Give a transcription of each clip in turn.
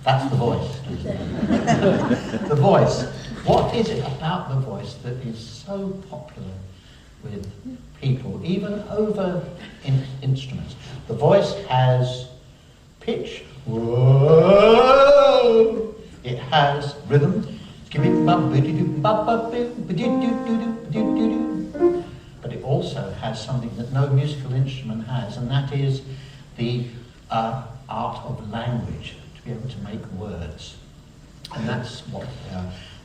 That's the voice. The voice. What is it about the voice that is so popular with people, even over instruments? The voice has pitch. Whoa! It has rhythm. But it also has something that no musical instrument has, and that is the art of language, to be able to make words. And that's what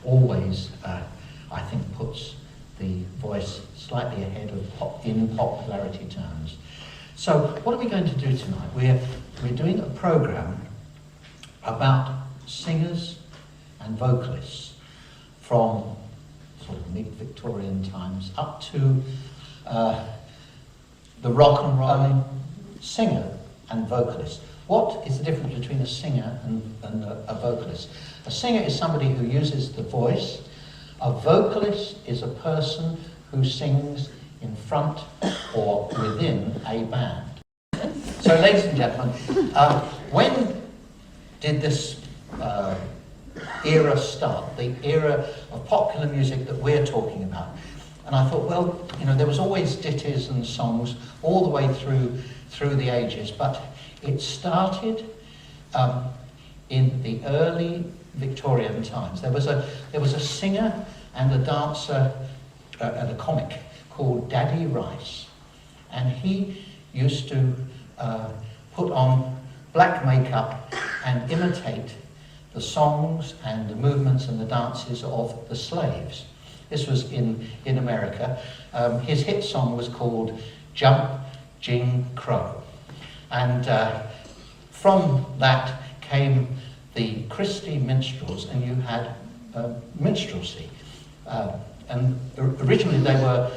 always, I think, puts the voice slightly ahead of in popularity terms. So what are we going to do tonight? We're doing a program about singers and vocalists from sort of mid-Victorian times up to the rock and roll singer and vocalist. What is the difference between a singer and a vocalist? A singer is somebody who uses the voice. A vocalist is a person who sings in front or within a band. So, ladies and gentlemen, when did this era start? The era of popular music that we're talking about. And I thought, well, you know, there was always ditties and songs all the way through the ages, but it started in the early Victorian times. There was a singer and a dancer and a comic called Daddy Rice, and he used to put on black makeup and imitate the songs and the movements and the dances of the slaves. This was in America. His hit song was called Jump, Jing, Crow. And from that came the Christie minstrels, and you had minstrelsy. And originally they were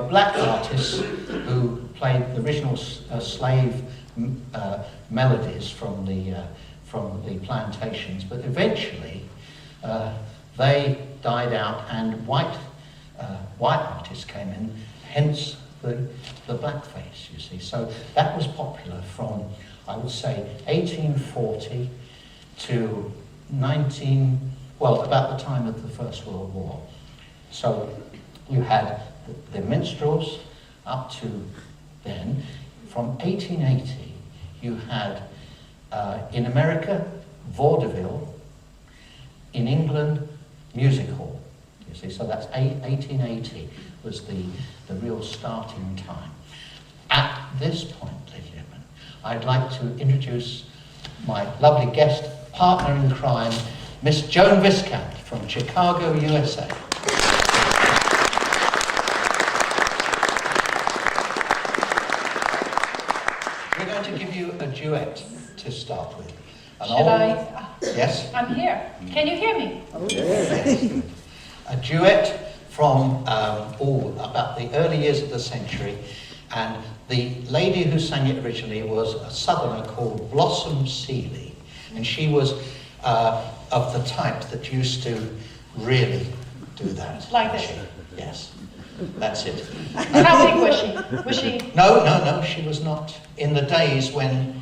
black artists who played the original slave melodies from the plantations, but eventually they died out, and white artists came in, hence the blackface, you see. So that was popular from, I would say, 1840 to about the time of the First World War. So you had the minstrels up to then. From 1880, you had in America, Vaudeville, in England, music hall, you see. So that's 1880 was the real starting time. At this point, ladies and gentlemen, I'd like to introduce my lovely guest partner in crime, Miss Joan Viskant from Chicago, USA. We're going to give you a duet to start with. Should I? Yes? I'm here. Can you hear me? Oh, yes. A duet from about the early years of the century, and the lady who sang it originally was a southerner called Blossom Seeley, and she was of the type that used to really do that. Like this? Yes, that's it. How big was she? Was she? No, she was not. In the days when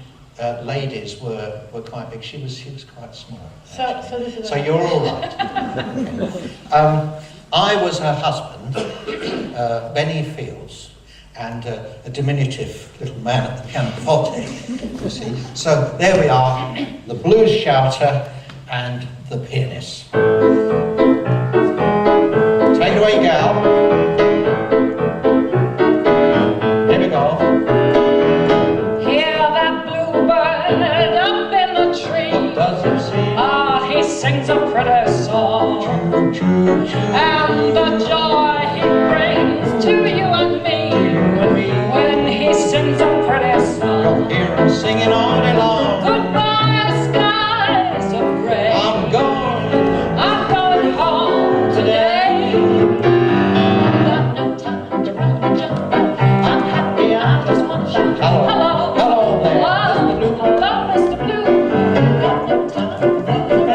ladies were quite big, she was quite small. So this is. So you're all right. Okay. I was her husband, Benny Fields, and a diminutive little man at the pianoforte, you see. So there we are, the blues shouter and the pianist. Take it away, gal. Here we go. Hear that bluebird up in the tree. What does he sing? Ah, he sings a pretty song. Choo, choo, choo. And the joy he brings to you and me. When he sings a pretty song. You'll hear him singing all day long. Goodbye, skies of gray. I'm going home today. I've got no time to run and jump. I'm happy, I just want to shout. Hello there. Hello, Mr. Blue. I've got no time to run and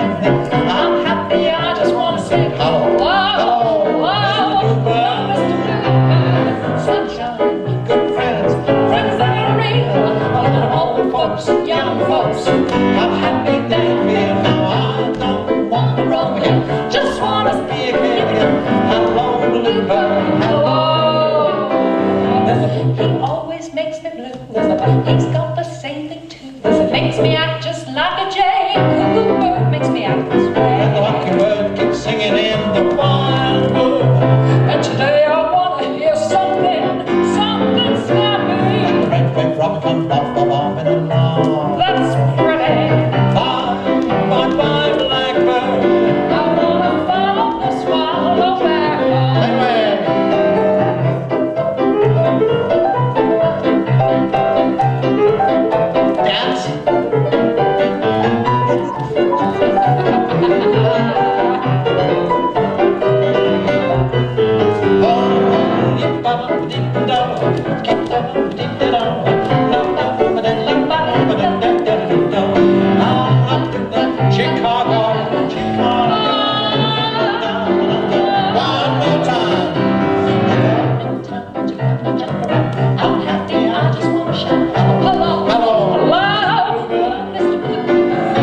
home again. Just wanna be a kid again. Hello, bluebird, hello. He always makes me blue. He's got the same thing too. It makes me act just like a jay. Cuckoo bird makes me act this way. And the lucky bird keeps singing in the wildwood. And today I wanna hear something, something snappy. And the red robin comes bob, bob, bob, and along. That's pretty. Bye, bye, bye, blackbird. I wanna follow the swallow back home. Anyway. Dance. Chicago, Chicago. One more time. I'm happy, I just wanna shout. Hello, Hello. hello, Mr. Blue.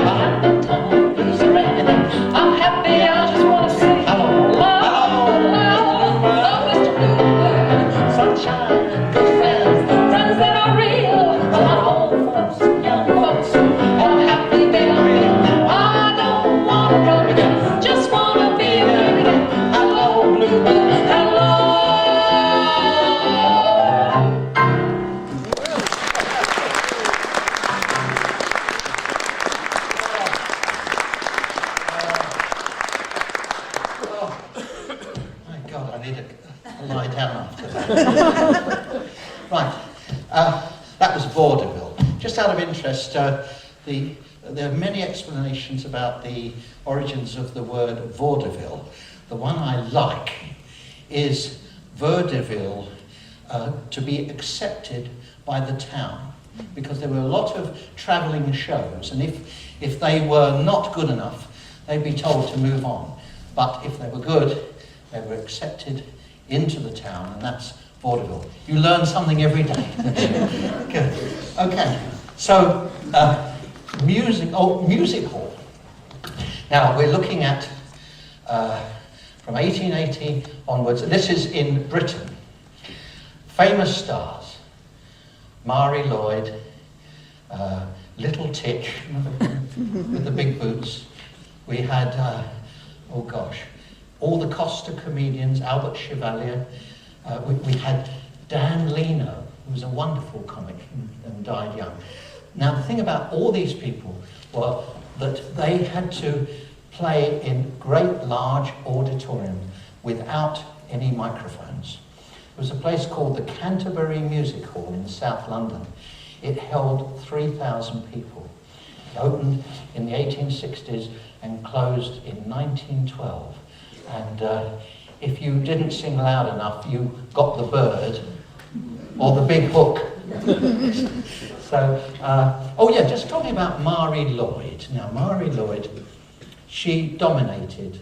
I'm in town, blues are raining. I'm happy, I just wanna sing. Hello. Hello, Mr. Blue. Sunshine. Good friends, friends that are real. My old folks, young folks, I'm happy they are real. I don't wanna run again, just wanna be a kid again. Hello, Bluebird, hello. My God, I need to lie down after that. Right, that was vaudeville. Just out of interest, there are many explanations about the origins of the word vaudeville. The one I like is vaudeville to be accepted by the town, because there were a lot of travelling shows, and if they were not good enough, they'd be told to move on. But if they were good, they were accepted into the town, and that's vaudeville. You learn something every day. Good. Okay, so music hall. Now we're looking at from 1880 onwards. This is in Britain. Famous stars: Mari Lloyd, Little Titch, with the big boots. We had, oh gosh, all the Costa comedians, Albert Chevalier. We had Dan Leno, who was a wonderful comic and died young. Now the thing about all these people was that they had to play in great large auditoriums without any microphones. There was a place called the Canterbury Music Hall in South London. It held 3,000 people. It opened in the 1860s and closed in 1912. And if you didn't sing loud enough, you got the bird or the big hook. So, oh yeah, just talking about Mari Lloyd. Now, Mari Lloyd, she dominated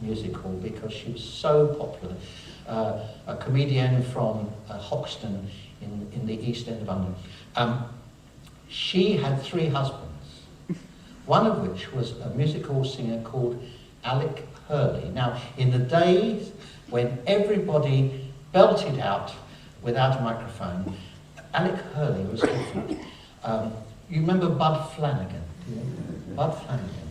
music hall because she was so popular. A comedian from Hoxton in the East End of London. She had 3 husbands, one of which was a music hall singer called Alec Hurley. Now, in the days when everybody belted out without a microphone, Alec Hurley was different. You remember Bud Flanagan? Bud Flanagan,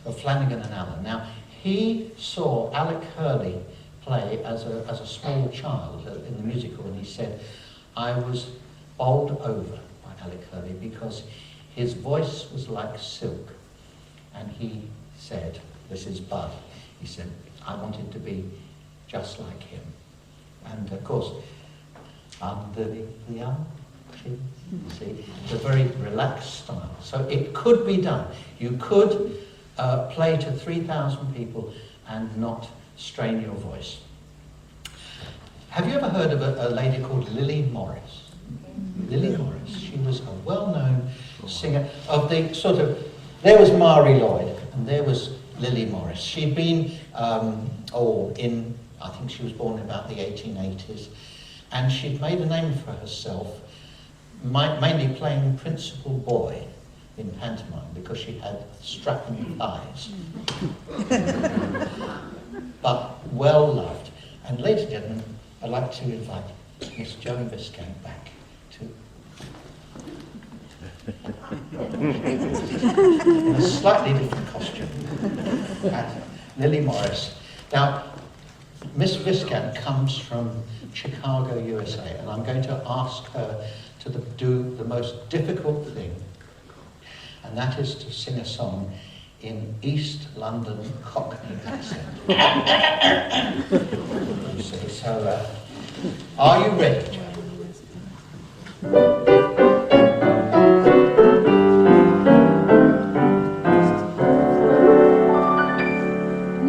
of Flanagan and Allen. Now, he saw Alec Hurley play as a small child in the musical, and he said, I was bowled over by Alec Hurley because his voice was like silk. And he said, this is Bud, he said, I wanted to be just like him. And of course, under the arm, see, it's a very relaxed style. So it could be done. You could play to 3,000 people and not strain your voice. Have you ever heard of a lady called Lily Morris? Lily Morris. She was a well-known singer of the sort of, there was Mari Lloyd and there was Lily Morris. She'd been, I think she was born in about the 1880s, and she'd made a name for herself, mainly playing principal boy in pantomime because she had strapping thighs. But well loved. And ladies and gentlemen, I'd like to invite Miss Joan Viskant back to... in a slightly different costume. And Lily Morris. Now, Miss Viskant comes from Chicago, USA, and I'm going to ask her to do the most difficult thing, and that is to sing a song in East London Cockney accent. You see, so are you ready, Joan?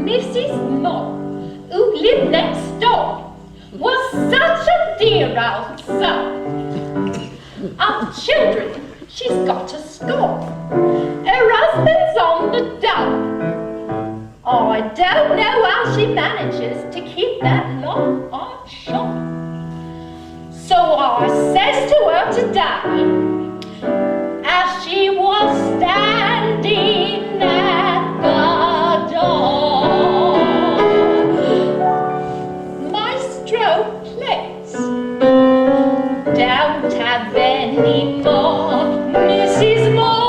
Mrs. Moore, who lived next door, was such a dear old soul. Of children, she's got a score. Her husband's on the dole. I don't know how she manages to keep that lot on shop. So I says to her today, as she was standing at the door, Maestro, please, don't have any more, Mrs. Moore,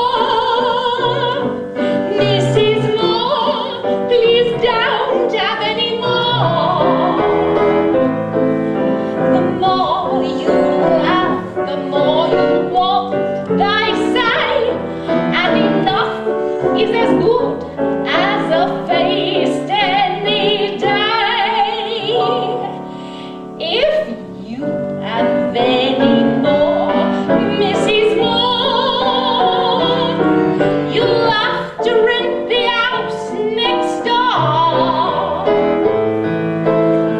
Mrs. Moore, please don't have any more. The more you laugh, the more you want, they say, and enough is as good as a feast any day. If you have any more, Mrs. Moore, you'll have to rent the house next door.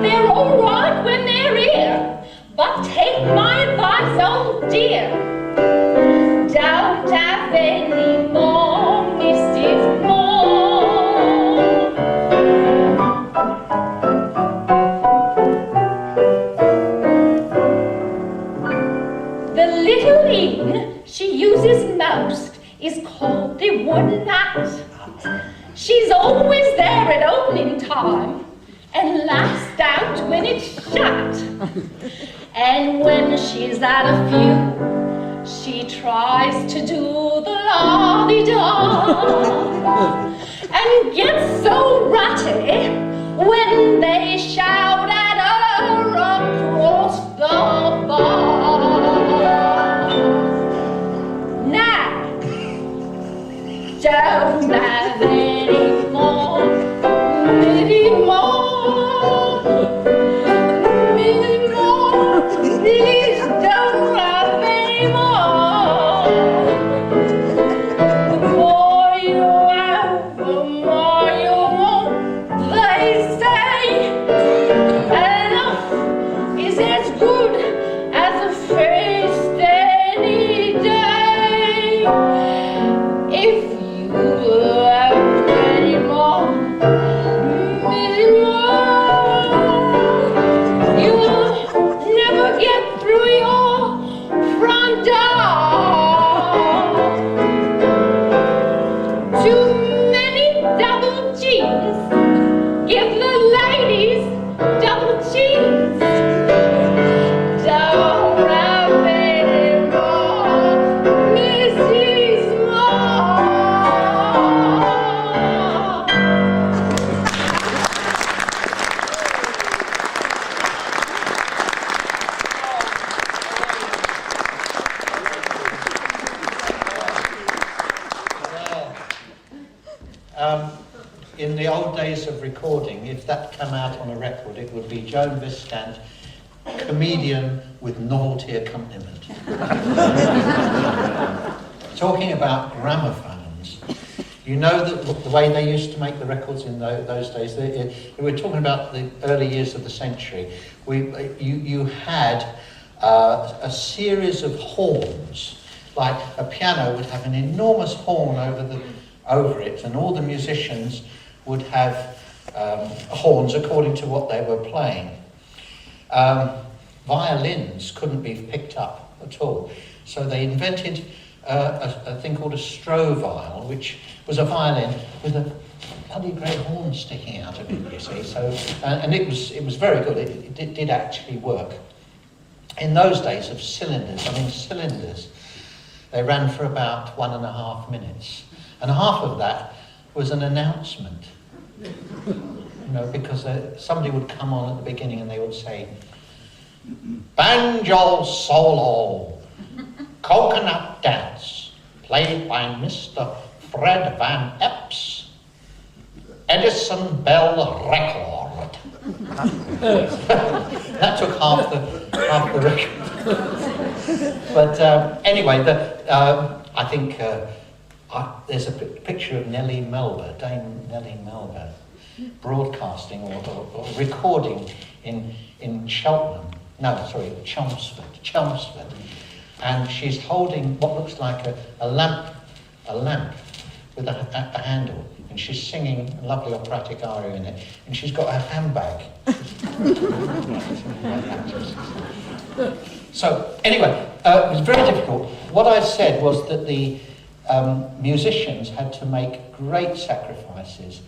They're all right when they're here, but take my advice, oh dear, don't have any more, Mrs. Moore. The little inn she uses most is called the Wooden Hat. She's always there at opening time and last out when it's shut. And when she's at a few, she tries to do the la-di-da and gets so ratty when they shout at her across the bar. Now, don't have any more, any more, any more, please don't have any more. The more you have, the more you want, they say, enough is as good as a feast any day. If you have any more, many more, you'll never get through your front door. Too many double G's, give the ladies double G's. Don't have any more, Mrs. Moore. In the old days of recording, if that came out on a record, it would be Joan Viskant, comedian with novelty accompaniment. Talking about gramophones, you know that the way they used to make the records in those days, we're talking about the early years of the century, you had a series of horns, like a piano would have an enormous horn over it, and all the musicians would have horns according to what they were playing. Violins couldn't be picked up at all, so they invented a thing called a strovile, which was a violin with a bloody great horn sticking out of it, you see. So, and it was very good. It did actually work. In those days of cylinders, cylinders, they ran for about 1.5 minutes. And half of that was an announcement. Because somebody would come on at the beginning and they would say, banjo solo, coconut dance, played by Mr. Fred Van Epps, Edison Bell record. That took half the record. But anyway, I think there's a picture of Nellie Melba, Dame Nellie Melba, broadcasting or recording in Chelmsford, and she's holding what looks like a lamp with a handle, and she's singing a lovely operatic aria in it, and she's got her handbag. So anyway, it was very difficult. What I said was that the musicians had to make great sacrifices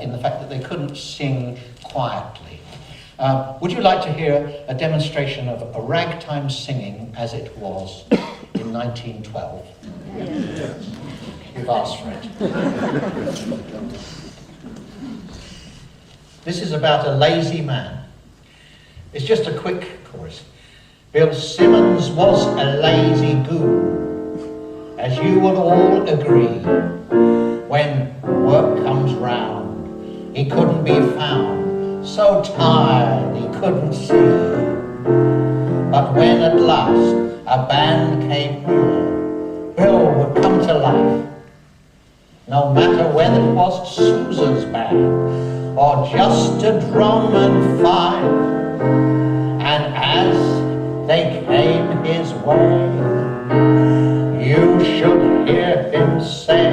in the fact that they couldn't sing quietly. Would you like to hear a demonstration of a ragtime singing as it was in 1912? Yes. You've asked for it. This is about a lazy man. It's just a quick chorus. Bill Simmons was a lazy goon, as you will all agree. When work comes round, he couldn't be found, so tired he couldn't see. But when at last a band came near, Bill would come to life. No matter whether it was Susan's band or just a drum and fife. And as they came his way, you should hear him say,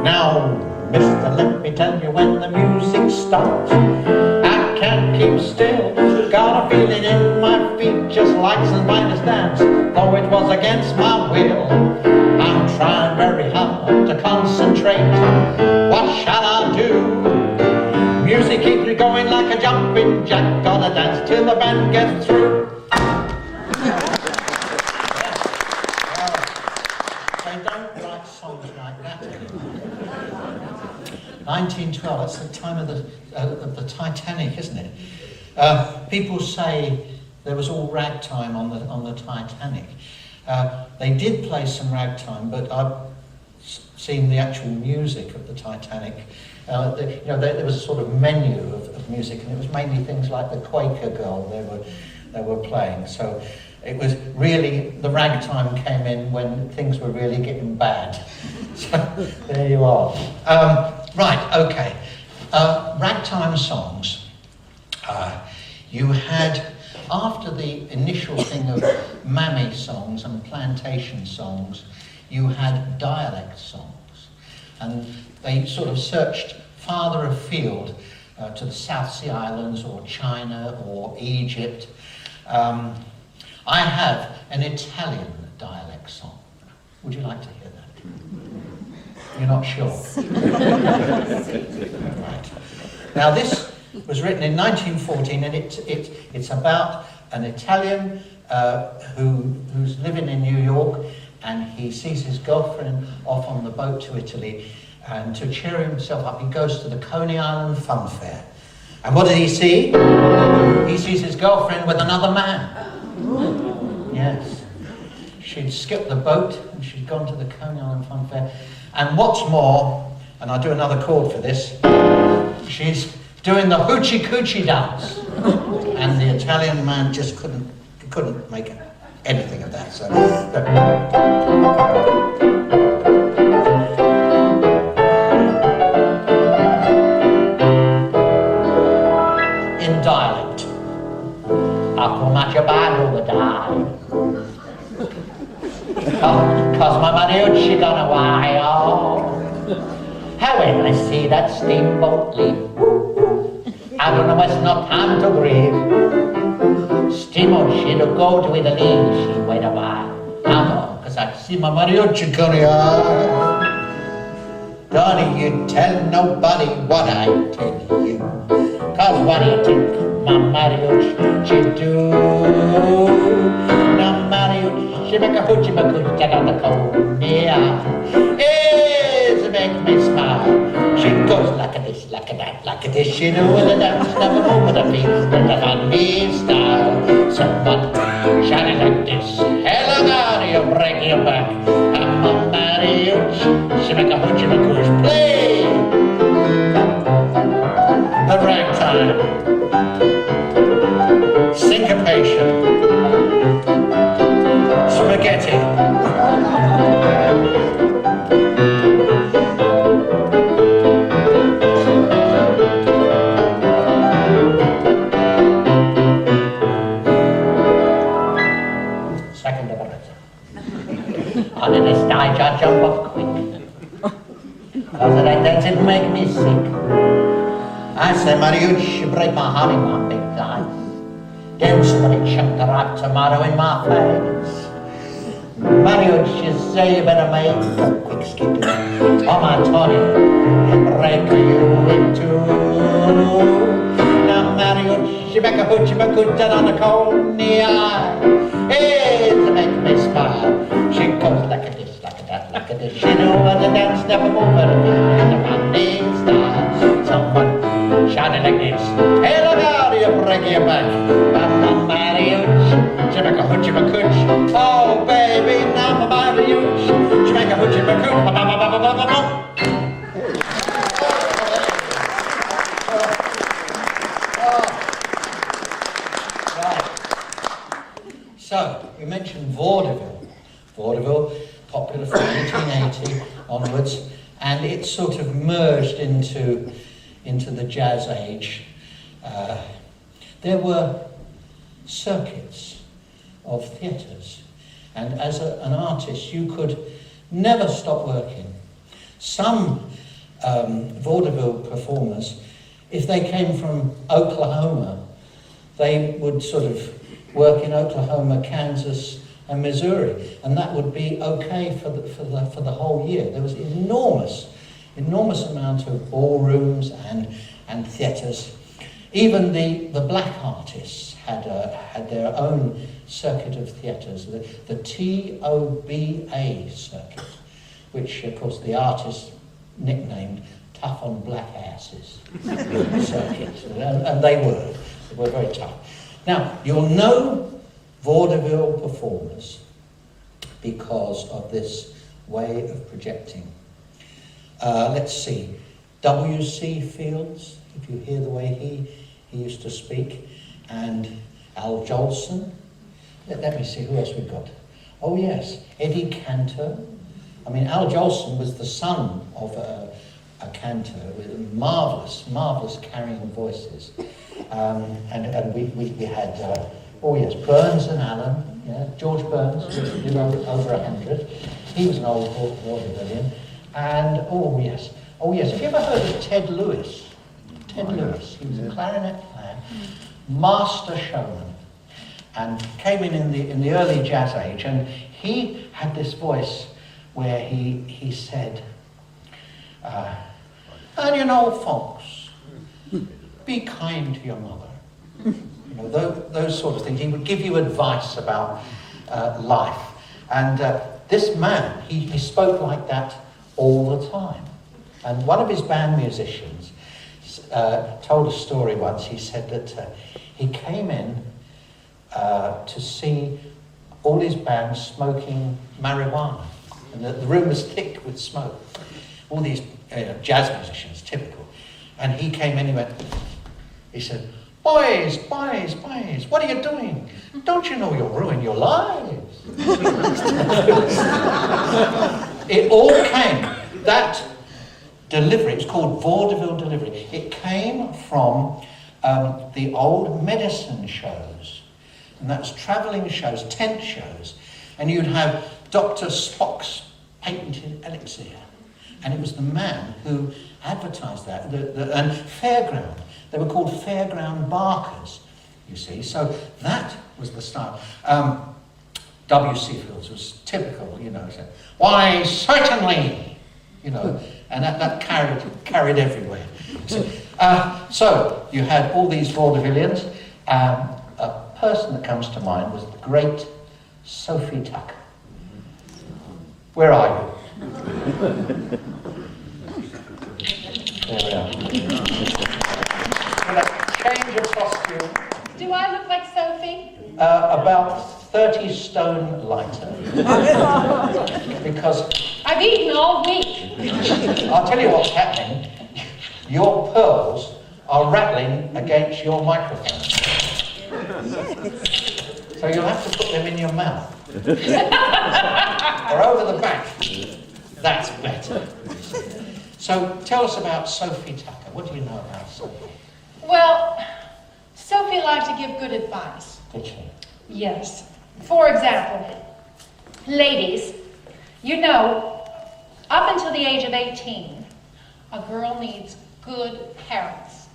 now, mister, let me tell you, when the music starts, I can't keep still. Got a feeling in my feet just like somebody's dance, though it was against my will. I'm trying very hard to concentrate. What shall I do? Music keeps me going like a jumping jack. Gonna dance till the band gets through. They don't write songs like that anymore. 1912, that's the time of the Titanic, isn't it? People say there was all ragtime on the Titanic. They did play some ragtime, but I've seen the actual music of the Titanic. There was a sort of menu of music, and it was mainly things like the Quaker Girl they were playing. So it was really, the ragtime came in when things were really getting bad. So there you are. Right, okay. Ragtime songs. You had, after the initial thing of mammy songs and plantation songs, you had dialect songs. And they sort of searched farther afield to the South Sea Islands or China or Egypt. I have an Italian dialect song. Would you like to hear that? You're not sure? Right. Now this was written in 1914, and it's about an Italian who's living in New York, and he sees his girlfriend off on the boat to Italy, and to cheer himself up, he goes to the Coney Island Fun Fair. And what did he see? He sees his girlfriend with another man. Yes. She'd skipped the boat, and she'd gone to the Coney Island Fun Fair. And what's more, and I'll do another chord for this, she's doing the hoochie coochie dance. And the Italian man just couldn't make anything of that. So in dialect, after much about will die. Cause my Mariucci gone away, oh. How when I see that steamboat leave, I don't know, it's not time to grieve. Steamboat, she'll go to Italy, she wait a while. I know, cause sax, my mariachi career. Don't you tell nobody what I tell you, 'cause what do you think my mariachi do? Now mariachi make a hoochie macoochie on the corner. It's make me smile. She goes like a this, like a that, like a this. She knows the dance never over the feet, but the funny style. Someone shining like this. Hello, God, you break your back. I'm a mariachi. She make a hoochie macoochie. Play the ragtime. Syncopation. Spaghetti. Second operator. Under this stage I jump off quick, 'cause that didn't make me sick. I said, mariachi, break my heart in my big eyes. Then somebody chucked a ripe tomato in my face. Mariachi, say you better make a quick skip, or my Tony will break you in two. Now mariachi, make a hoochie macoochie on the corner. Hey, to make me smile. She goes like a this, like a that, like a this. She knows the dance never move her in the Monday style. Someone shouting like this. Hey, look out, you break your back. I'm a mariachi. She make a hoochie macoochie. Oh, baby, now I'm a mariachi. She make a hoochie macoochie. So, we mentioned vaudeville. Vaudeville, popular from 1880 onwards, and it sort of merged into the jazz age. There were circuits of theatres, and as an artist you could never stop working. Some vaudeville performers, if they came from Oklahoma, they would sort of work in Oklahoma, Kansas and Missouri, and that would be okay for the whole year. There was enormous amount of ballrooms and theatres. Even the black artists had their own circuit of theatres, the TOBA circuit, which of course the artists nicknamed Tough on Black Asses circuit, and they were very tough. Now, you'll know vaudeville performers because of this way of projecting. Let's see, W.C. Fields, if you hear the way he used to speak, and Al Jolson. Let me see, who else we've got? Oh yes, Eddie Cantor. I mean, Al Jolson was the son of a cantor with marvellous carrying voices. And we had, oh yes, Burns and Allen, yeah, George Burns, who lived over 100. He was an old vaudevillian. And, oh yes, have you ever heard of Ted Lewis? Ted Lewis, he was a clarinet player, master showman, and came in the early jazz age, and he had this voice where he said, and you know, folks, be kind to your mother. You know, those sort of things. He would give you advice about life. And this man, he spoke like that all the time. And one of his band musicians told a story once. He said that he came in to see all his bands smoking marijuana. And the room was thick with smoke. All these jazz musicians, typical. And he came in, he said, boys, what are you doing? Don't you know you'll ruin your lives? It all came, that delivery, it's called vaudeville delivery. It came from the old medicine shows. And that's travelling shows, tent shows. And you'd have Dr. Spock's patented elixir. And it was the man who advertised that. And Fairground, they were called Fairground Barkers, you see. So that was the style. W.C. Fields was typical, you know, said, "Why, certainly," you know, and that carried everywhere. So you had all these vaudevillians. A person that comes to mind was the great Sophie Tucker. Where are you? There we are. With a change of costume. Do I look like Sophie? About 30 stone lighter. Because I've eaten all week. I'll tell you what's happening. Your pearls are rattling against your microphone. So you'll have to put them in your mouth. Or over the back. That's better. So tell us about Sophie Tucker. What do you know about Sophie? Well, Sophie liked to give good advice. Did she? Yes. For example, ladies, you know, up until the age of 18, a girl needs good parents.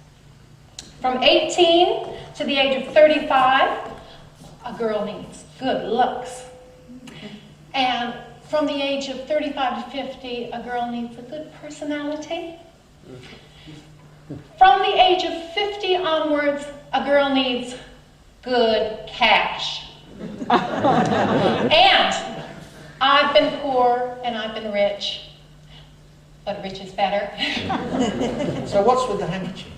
From 18 to the age of 35, a girl needs good looks. And from the age of 35 to 50, a girl needs a good personality. From the age of 50 onwards, a girl needs good cash. And I've been poor and I've been rich, but rich is better. So what's with the handkerchief?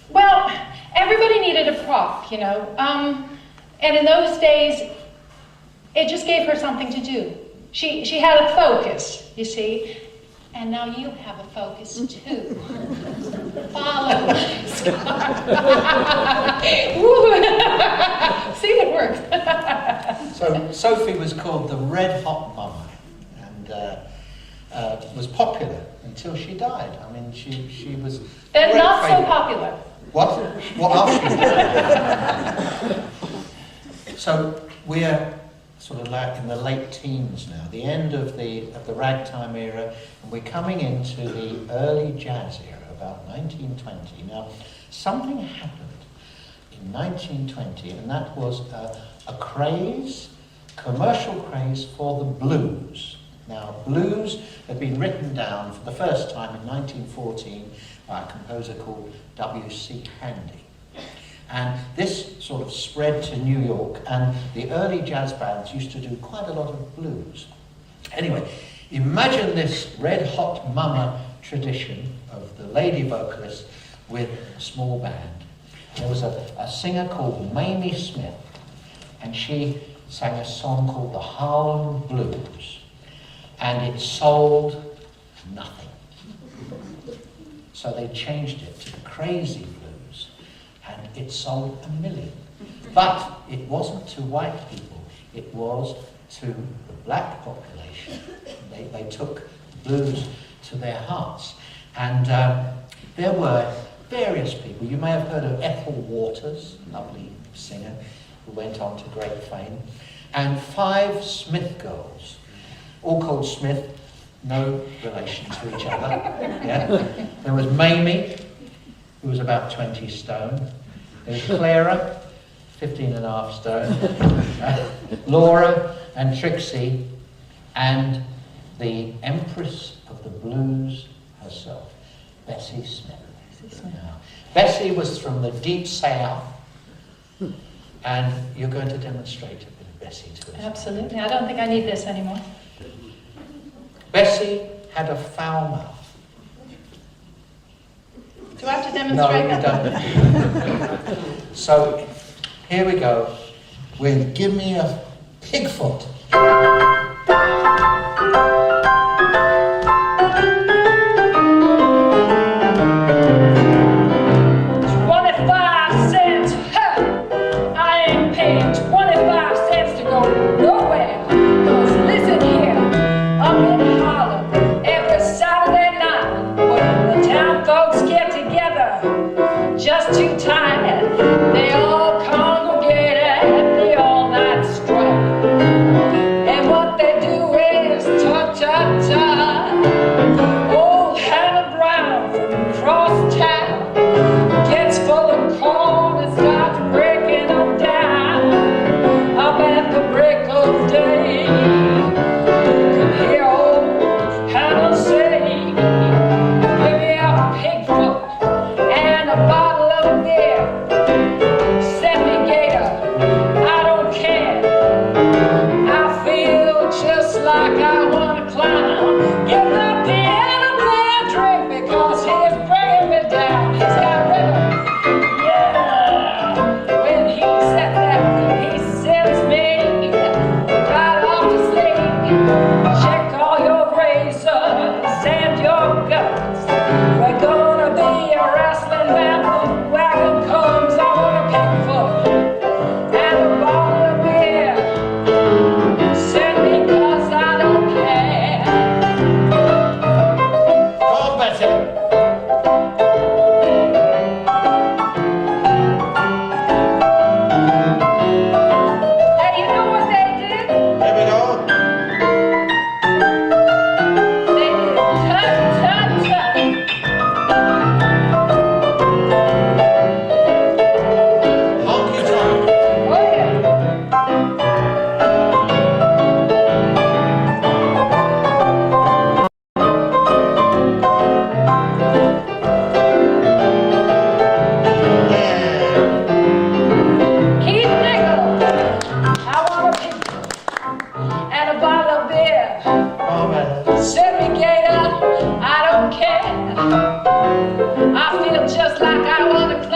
Well, everybody needed a prop, you know. And in those days, it just gave her something to do. She had a focus, you see. And now you have a focus too. Follow. See, it works. So Sophie was called the Red Hot Mama, and was popular until she died. I mean, she was. Then not famous. so popular. What else? So we're sort of like in the late teens now, the end of the ragtime era, and we're coming into the early jazz era, about 1920. Now, something happened in 1920, and that was a craze, commercial craze for the blues. Now, blues had been written down for the first time in 1914 by a composer called W.C. Handy. And this sort of spread to New York, and the early jazz bands used to do quite a lot of blues. Anyway, imagine this red hot mama tradition of the lady vocalist with a small band. There was a singer called Mae Smith, and she sang a song called the Harlem Blues, and it sold nothing. So they changed it to the Crazy Blues, and it sold 1 million. But it wasn't to white people, it was to the black population. They took blues to their hearts. And there were various people. You may have heard of Ethel Waters, lovely singer, who went on to great fame, and 5 Smith girls, all called Smith, no relation to each other. Yeah? There was Mamie, who was about 20 stone. There was Clara, 15.5 stone. Laura and Trixie, and the Empress of the Blues herself, Bessie Smith. Now, Bessie was from the deep south, and you're going to demonstrate a bit of Bessie to us. Absolutely. I don't think I need this anymore. Bessie had a foul mouth. Do I have to demonstrate that? No, you don't. So, here we go with Give Me a Pigfoot. 25 cents, I ain't paying 25 cents to go nowhere. 'Cause listen here, up in Harlem, every Saturday night, when the town folks get together, just too tired, they all congregate at the all-night strike. And what they do is talk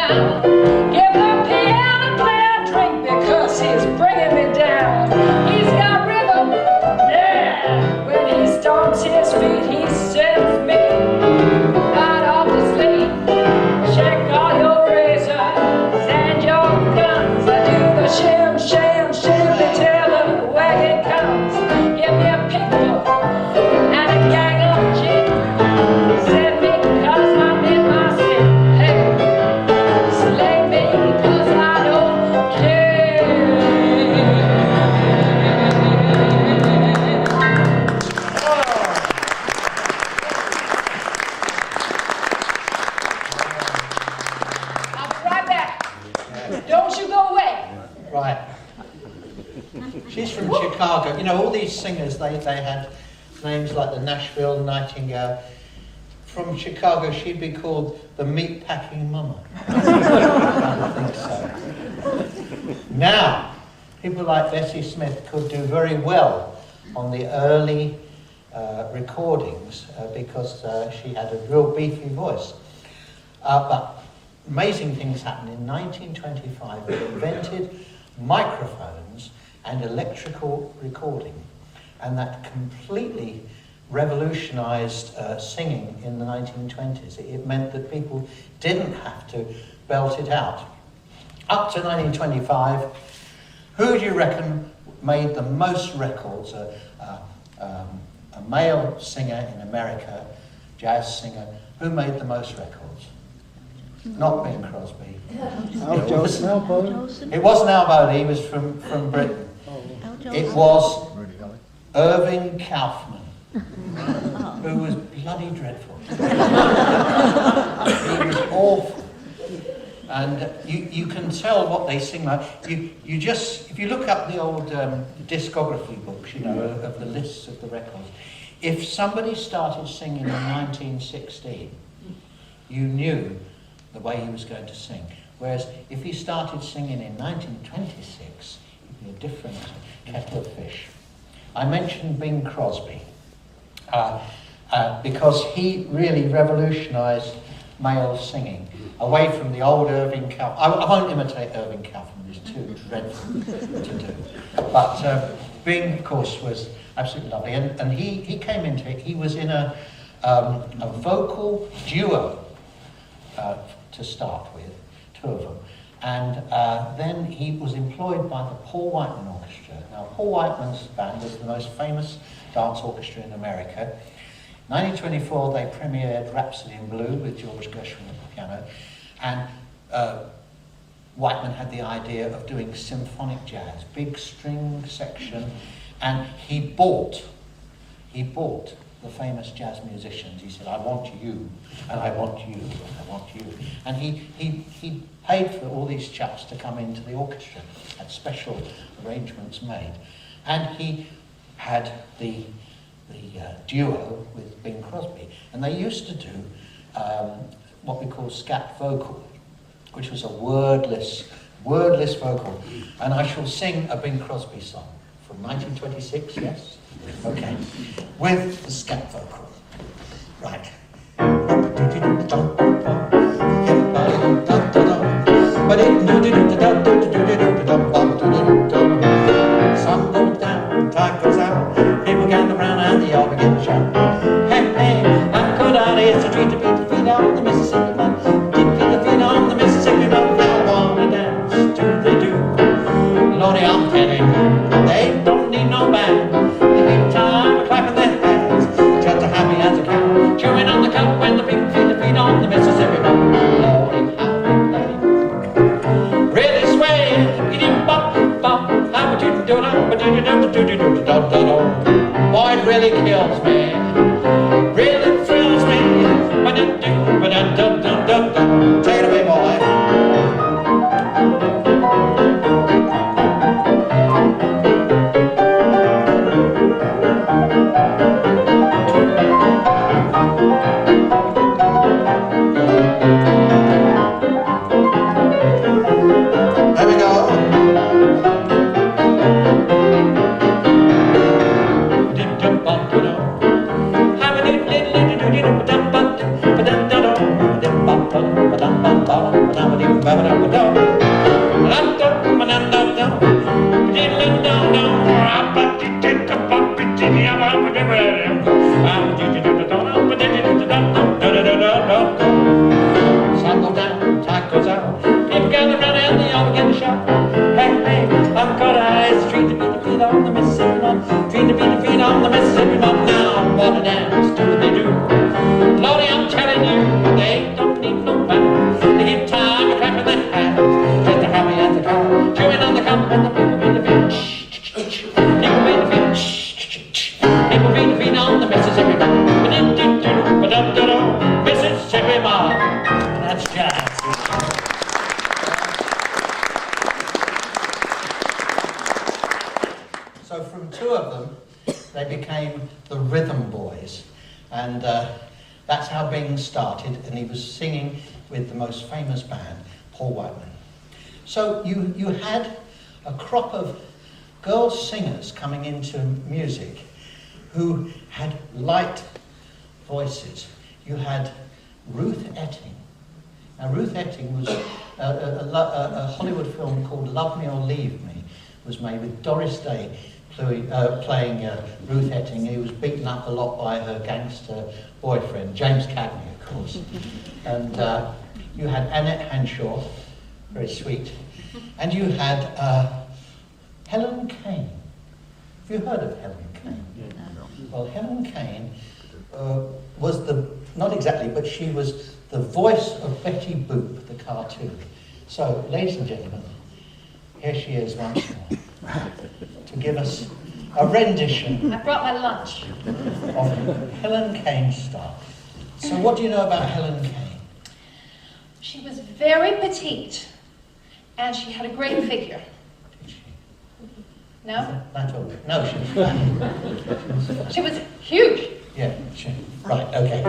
now. Give the piano player a drink because he's bringing me down. He's got rhythm, yeah. When he stomps his feet, he sends me right off to sleep. Check all your razors and your guns. I do the sham, sham, sham until the wagon comes. Give me a pickle and a gang of gin. Send me 'cause I'm in my sin. Hey, slay me 'cause I don't care. I'll be right back. Don't you go away. Right. She's from Chicago. You know, all these singers, they had names like the Nashville Nightingale. From Chicago, she'd be called the meat-packing mama. I think so. Now, people like Bessie Smith could do very well on the early recordings because she had a real beefy voice. But amazing things happened. In 1925, they invented microphones and electrical recording, and that completely revolutionized singing in the 1920s. It meant that people didn't have to belt it out. Up to 1925, who do you reckon made the most records? A male singer in America, jazz singer, who made the most records? Not Bing Crosby. It wasn't Al Bowley, he was from Britain. It was Irving Kaufman, who was bloody dreadful. He was awful. And you can tell what they sing like. You just, if you look up the old discography books, you know, of the lists of the records, if somebody started singing in 1916, you knew the way he was going to sing. Whereas if he started singing in 1926, it'd be a different kettle of fish. I mentioned Bing Crosby because he really revolutionized male singing away from the old Irving Kaufman. I won't imitate Irving Kaufman, it's too dreadful to do. But Bing, of course, was absolutely lovely. And he came into it, he was in a vocal duo to start with, two of them. And then he was employed by the Paul Whiteman Orchestra. Now, Paul Whiteman's band was the most famous dance orchestra in America. 1924, they premiered Rhapsody in Blue with George Gershwin at the piano. And Whiteman had the idea of doing symphonic jazz, big string section. And he bought the famous jazz musicians. He said, I want you, and I want you, and I want you. And he paid for all these chaps to come into the orchestra, had special arrangements made. And he had the duo with Bing Crosby. And they used to do what we call scat vocal, which was a wordless vocal. And I shall sing a Bing Crosby song from 1926, yes? Okay, with the scat vocal. Right. Sun goes down, tide goes out, people gather round and they all begin to shout. Hey, hey, I'm going down here to street to beat the feet on the Mississippi man. Beat the feet on the Mississippi man. I wanna dance, do they do? Lordy, I'm telling you, they don't need no band. Time clapping their hands, just as happy as a cow, chewing on the cud when the people feed the feet on the Mississippi man. Lordy, how they play, really sway, eating bop bop, how do you do boy, it really kills me, really thrills me, when you do, take it away, boy. Sun goes down, tide goes out. People gather round and they all begin to shout. Hey, hey, I'm caught eyes. Treat the beat on the Mississippi Mud. Treat the beat on the Mississippi Mud. Now, what a dance do they do? Lordy, I'm telling you, they don't need no band. They give time a clap in their hands. Just as happy as a cow. Chewing on the cup and the people beat the feet. People beat the feet. People beat the feet on the Mississippi Mud. Mississippi Mud. That's jazz. So from two of them, they became the Rhythm Boys. And that's how Bing started, and he was singing with the most famous band, Paul Whiteman. So you had a crop of girl singers coming into music who had light voices. You had Ruth Etting. Now Ruth Etting was a Hollywood film called Love Me or Leave Me, was made with Doris Day playing Ruth Etting. He was beaten up a lot by her gangster boyfriend, James Cagney, of course. And you had Annette Hanshaw, very sweet. And you had Helen Kane. Have you heard of Helen Kane? Yeah. Well, Helen Kane was not exactly, but she was the voice of Betty Boop, the cartoon. So, ladies and gentlemen, here she is once more to give us a rendition. I brought my lunch. Of Helen Kane's style. So, what do you know about Helen Kane? She was very petite, and she had a great figure. Did she? No? That all? No, she was fat. She was huge. Yeah, right, okay.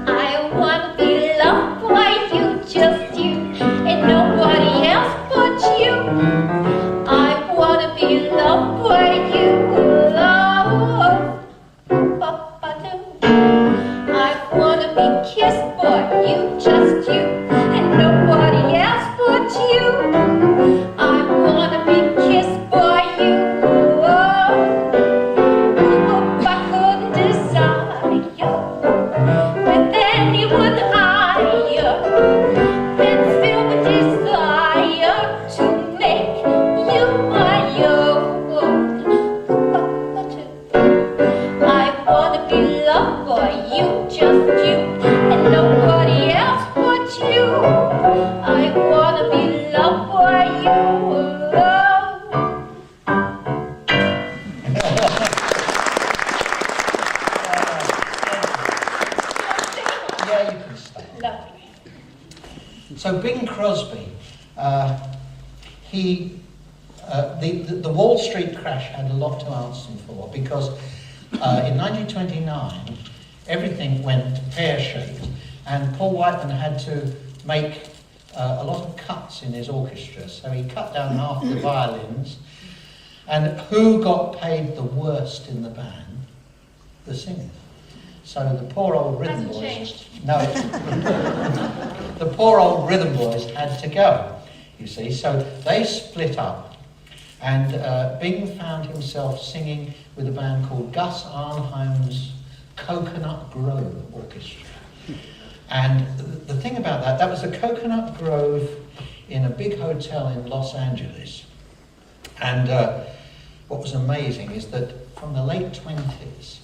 I want to be loved by you, just you, and nobody else but you. I want to be loved by you, love. I want to be kissed by you, just you, and nobody else but you. So Bing Crosby, the Wall Street crash had a lot to answer for, because in 1929 everything went pear-shaped, and Paul Whiteman had to make a lot of cuts in his orchestra. So he cut down half the violins, and who got paid the worst in the band? The singers. So the poor old rhythm boys... Changed. No, the poor old rhythm boys had to go, you see. So they split up, and Bing found himself singing with a band called Gus Arnheim's Coconut Grove Orchestra. And the thing about that was the Coconut Grove in a big hotel in Los Angeles. And what was amazing is that from the late 20s,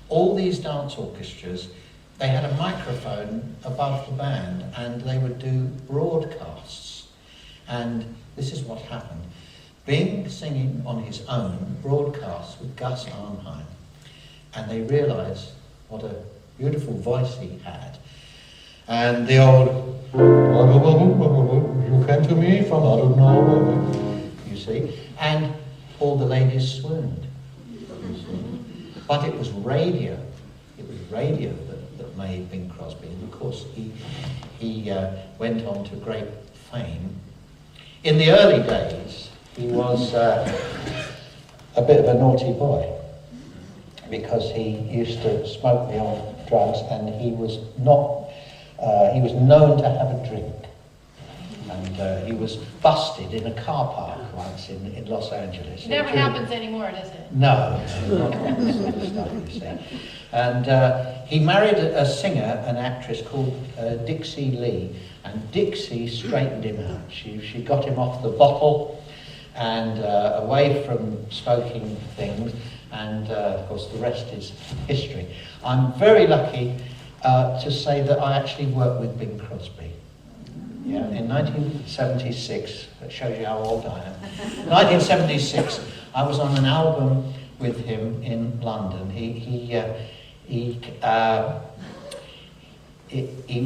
all these dance orchestras, they had a microphone above the band, and they would do broadcasts. And this is what happened. Bing singing on his own broadcasts with Gus Arnheim, and they realised what a beautiful voice he had. And the old, you came to me from out of nowhere, you see, and all the ladies swooned, you see. But it was radio. It was radio that made Bing Crosby, and of course he went on to great fame. In the early days, he was a bit of a naughty boy. because he used to smoke me on drugs, and he was not, he was known to have a drink. And he was busted in a car park once in Los Angeles. It never happens anymore, does it? No, not that sort of stuff, you see. And he married a singer, an actress called Dixie Lee, and Dixie straightened him out. She got him off the bottle and away from smoking things, and of course the rest is history. I'm very lucky to say that I actually worked with Bing Crosby. Yeah, in 1976, that shows you how old I am. 1976, I was on an album with him in London. He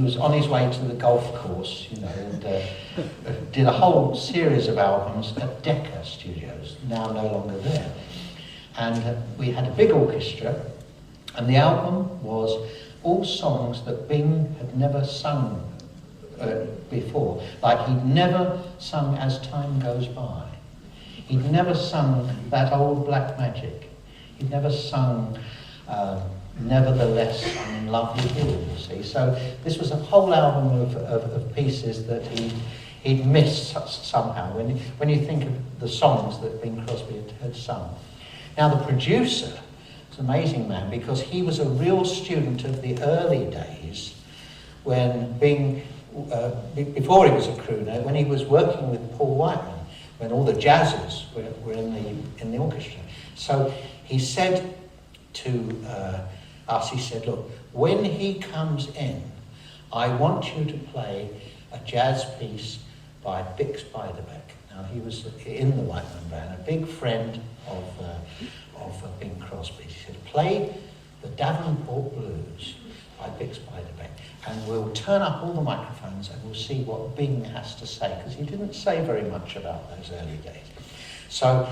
was on his way to the golf course, you know, and did a whole series of albums at Decca Studios, now no longer there. And we had a big orchestra, and the album was all songs that Bing had never sung before. Like, he'd never sung As Time Goes By. He'd never sung that old Black Magic. He'd never sung Nevertheless I'm in Love With You, you see. So this was a whole album of pieces that he'd missed somehow when you think of the songs that Bing Crosby had sung. Now the producer was an amazing man, because he was a real student of the early days when Bing, before he was a crooner, when he was working with Paul Whiteman, when all the jazzers were in the orchestra. So he said to us, he said, look, when he comes in, I want you to play a jazz piece by Bix Beiderbecke. Now, he was in the Whiteman band, a big friend of Bing Crosby. He said, play the Davenport Blues by Bix Beiderbecke, and we'll turn up all the microphones and we'll see what Bing has to say, because he didn't say very much about those early days. So,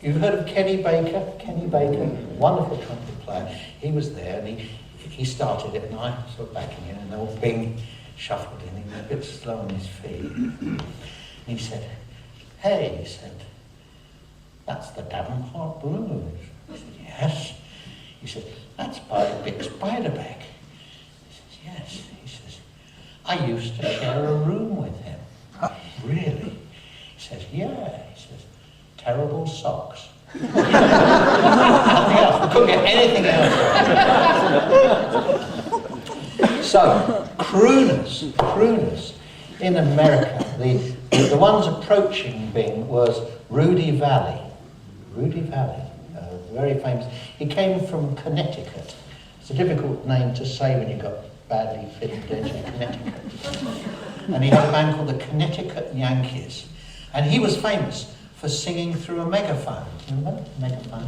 you've heard of Kenny Baker? Kenny Baker, wonderful trumpet player. He was there, and he started it, and I was sort of backing in, and old Bing shuffled in. He was a bit slow on his feet. And he said, hey, he said, that's the Davenport Blues. I said, yes. He said, that's by Bix Beiderbecke. He says, yes. He says, I used to share a room with him. Really? He says, yeah. He says, terrible socks. Nothing else. We couldn't get anything else. So, crooners in America, the ones approaching Bing was Rudy Valley. Rudy Valley, very famous. He came from Connecticut. It's a difficult name to say when you've got badly fitting in Connecticut. And he had a band called the Connecticut Yankees. And he was famous for singing through a megaphone. Remember? Megaphone.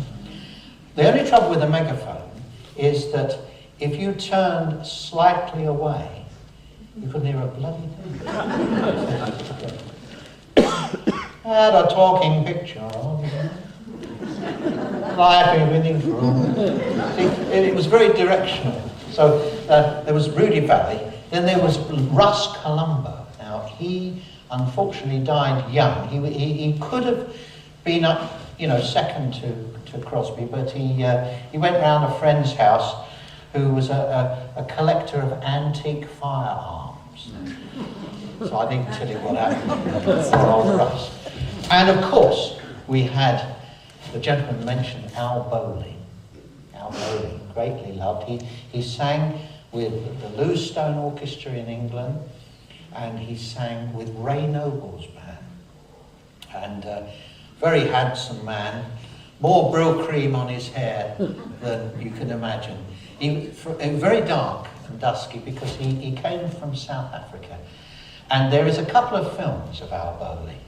The only trouble with a megaphone is that if you turned slightly away, you couldn't hear a bloody thing. Had a talking picture of life in his room. See, it was very directional. So there was Rudy Valley, then there was Russ Columbo. Now he unfortunately died young. He could have been up, second to Crosby, but he went round a friend's house who was a collector of antique firearms. So I didn't tell you what happened for old Russ. And of course, we had the gentleman mentioned, Al Bowling. Al Bowling, greatly loved. He sang with the Lewstone Orchestra in England, and he sang with Ray Noble's band. And very handsome man, more Brill cream on his hair than you can imagine. He was very dark and dusky because he came from South Africa. And there is a couple of films of Al Bowling,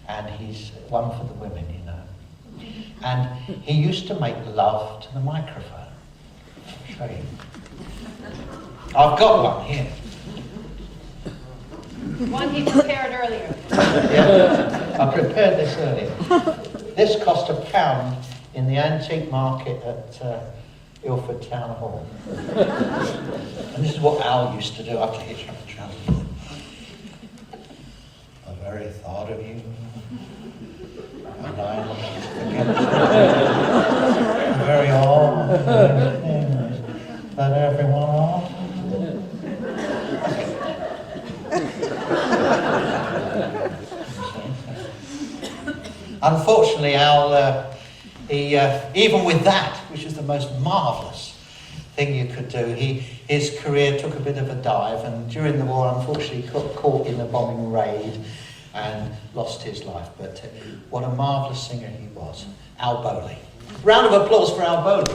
and he's one for the women, And he used to make love to the microphone. I'll show you. I've got one here. One he prepared earlier. Yeah, I prepared this earlier. This cost £1 in the antique market at Ilford Town Hall. And this is what Al used to do after he traveled. The very thought of you, and I look against the very old But everyone else. Unfortunately, even with that, which is the most marvellous thing you could do, his career took a bit of a dive, and during the war, unfortunately, got caught in a bombing raid and lost his life. But what a marvellous singer he was. Al Bowley. Round of applause for Al Bowley.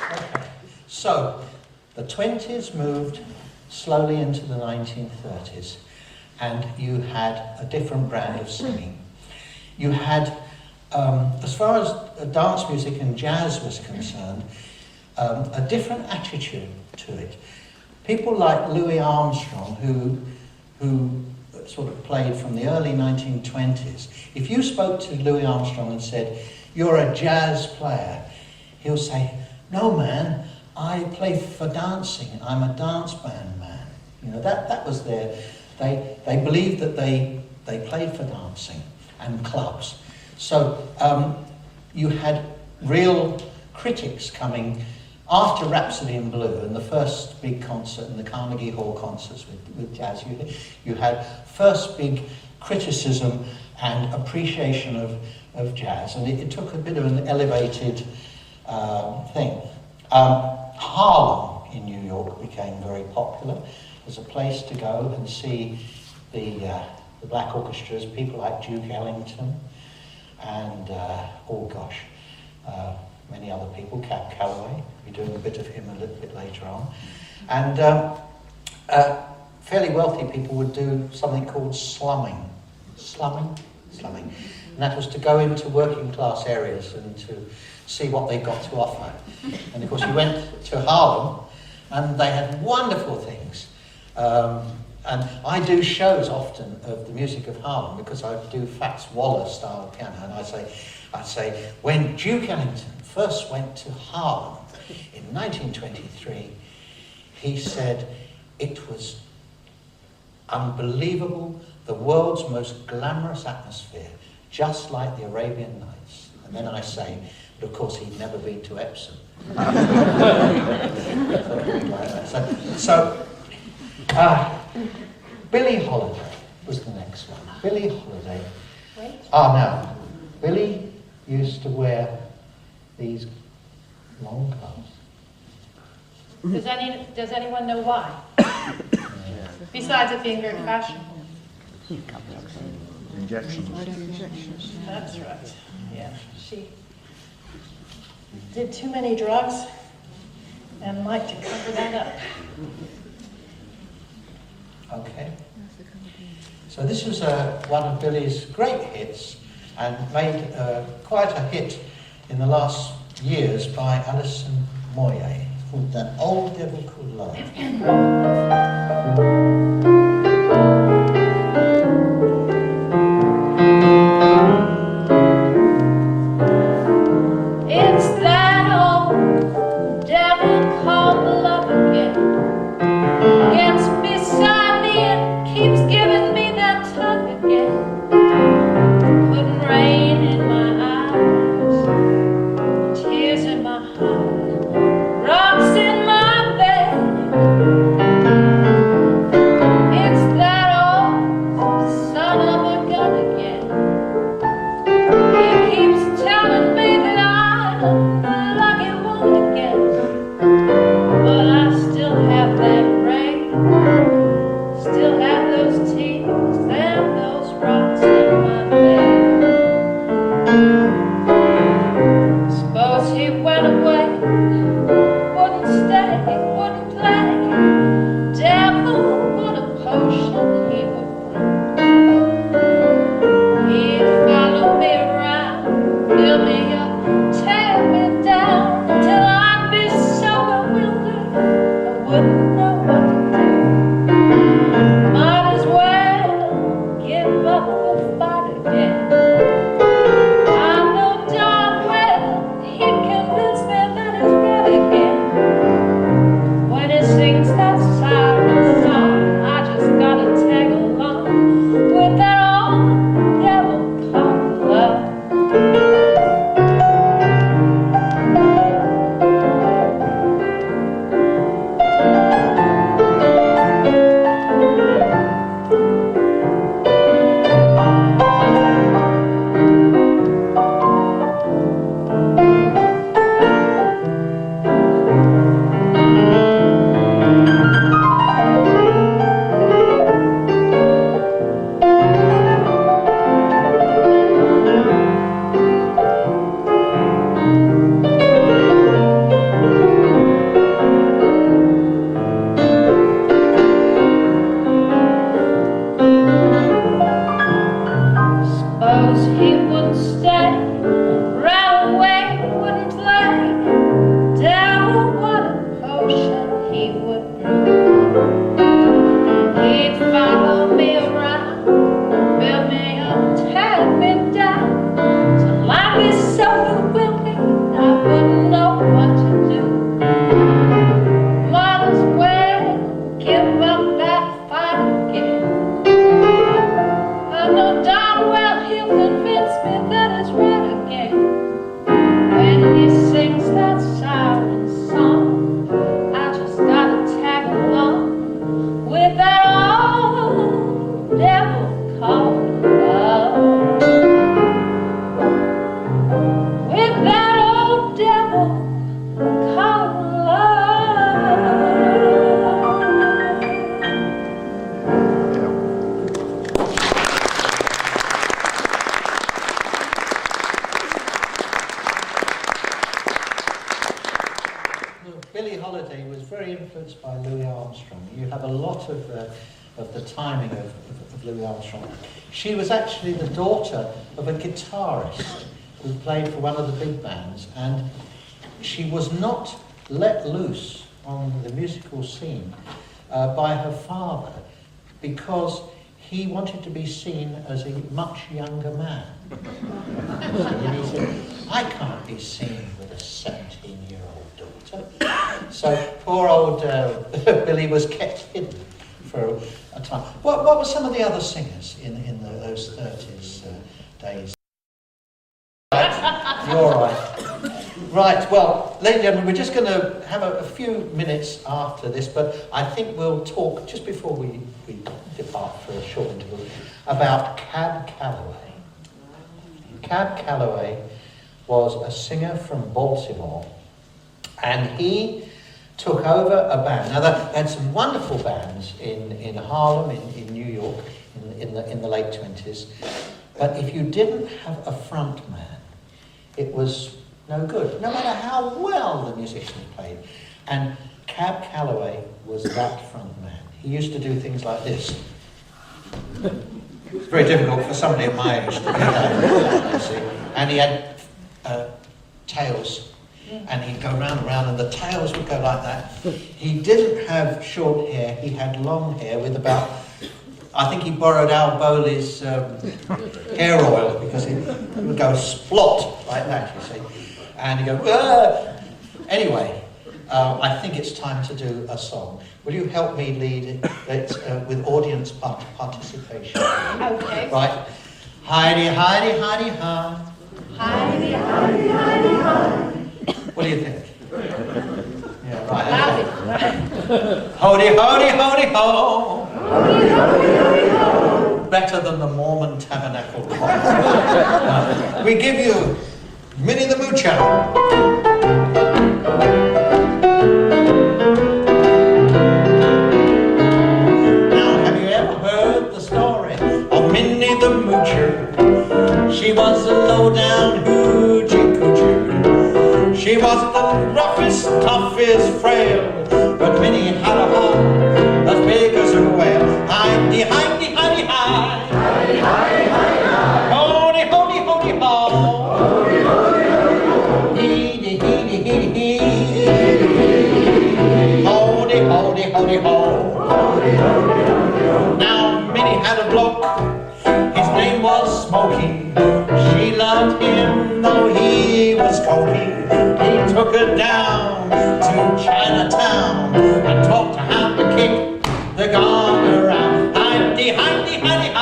Okay. So, the 20s moved slowly into the 1930s, and you had a different brand of singing. You had, as far as dance music and jazz was concerned, a different attitude to it. People like Louis Armstrong, who sort of played from the early 1920s, if you spoke to Louis Armstrong and said, "You're a jazz player," he'll say, "No, man, I play for dancing. I'm a dance band man." You know, that was their... They believed that they played for dancing and clubs. So you had real critics coming after Rhapsody in Blue and the first big concert and the Carnegie Hall concerts with jazz. You had first big criticism and appreciation of jazz, and it took a bit of an elevated thing. Harlem in New York became very popular as a place to go and see the black orchestras, people like Duke Ellington and, many other people, Cab Calloway. We're doing a bit of him a little bit later on. And fairly wealthy people would do something called slumming. Slumming. And that was to go into working class areas and to see what they got to offer. And of course you went to Harlem and they had wonderful things. And I do shows often of the music of Harlem because I do Fats Waller style piano, and I say when Duke Ellington first went to Harlem in 1923, he said it was unbelievable, the world's most glamorous atmosphere, just like the Arabian Nights. And then I say, but of course he'd never been to Epsom. Billie Holiday was the next one. Billie Holiday. Wait. No. Billie used to wear these long gloves. Does anyone know why? Besides it being very fashionable. Injections. That's right. Yeah. She did too many drugs and liked to cover that up. Okay. So this was one of Billie's great hits and made quite a hit in the last years by Alison Moyet, called That Old Devil Called Love. It's that old devil called love again. Gets beside me and keeps giving me that tug again. Putting rain in my eyes, tears in my heart, rocks in my bed. Billie Holiday was very influenced by Louis Armstrong. You have a lot of the timing of Louis Armstrong. She was actually the daughter of a guitarist who played for one of the big bands, and she was not let loose on the musical scene by her father because he wanted to be seen as a much younger man. And he said, I can't be seen with a 17-year-old daughter. So poor old Billie was kept hidden for a time. What were some of the other singers in those 30s days? Right. You're right. Right, well, ladies and gentlemen, we're just going to have a few minutes after this, but I think we'll talk, just before we depart for a short interval, about Cab Calloway. Cab Calloway was a singer from Baltimore, and he took over a band. Now, they had some wonderful bands in Harlem, in New York, in the late 20s, but if you didn't have a front man, it was no good, no matter how well the musicians played. And Cab Calloway was that front man. He used to do things like this. It's very difficult for somebody of my age to do that, you see. And he had tails, and he'd go round and round, and the tails would go like that. He didn't have short hair, he had long hair with about, I think he borrowed Al Bowley's hair oil, because he would go splot like that, you see. And he'd go, "Wah!" Anyway, I think it's time to do a song. Will you help me lead it with audience participation? Okay. Right. Heidi, Heidi, Heidi, hi. Heidi, Heidi, Heidi, hi. What do you think? Yeah, right. Okay. Hody, hody, hody, ho. Hody, hody, hody, ho. Better than the Mormon Tabernacle Choir. We give you Minnie the Moocher. Minnie the Moocher, she was a low-down hoochie coocher. She was the roughest, toughest, frail, but Minnie had a heart as big as a whale. Heidi, Heidi, Heidi, hi. Heidi, Heidi, Heidi, hi. Hody, hody, hody, ho. Hody, hody, hody, ho. Heedy, heedy, heedy, hee. Hody, hody, hody, ho. Hody, hody, hody, ho. Now Minnie had a bloke. His name was Smokey. She loved him though he was cokey. He took her down to Chinatown and taught her how to kick the gong around. Heidi, Heidi, Heidi, hi.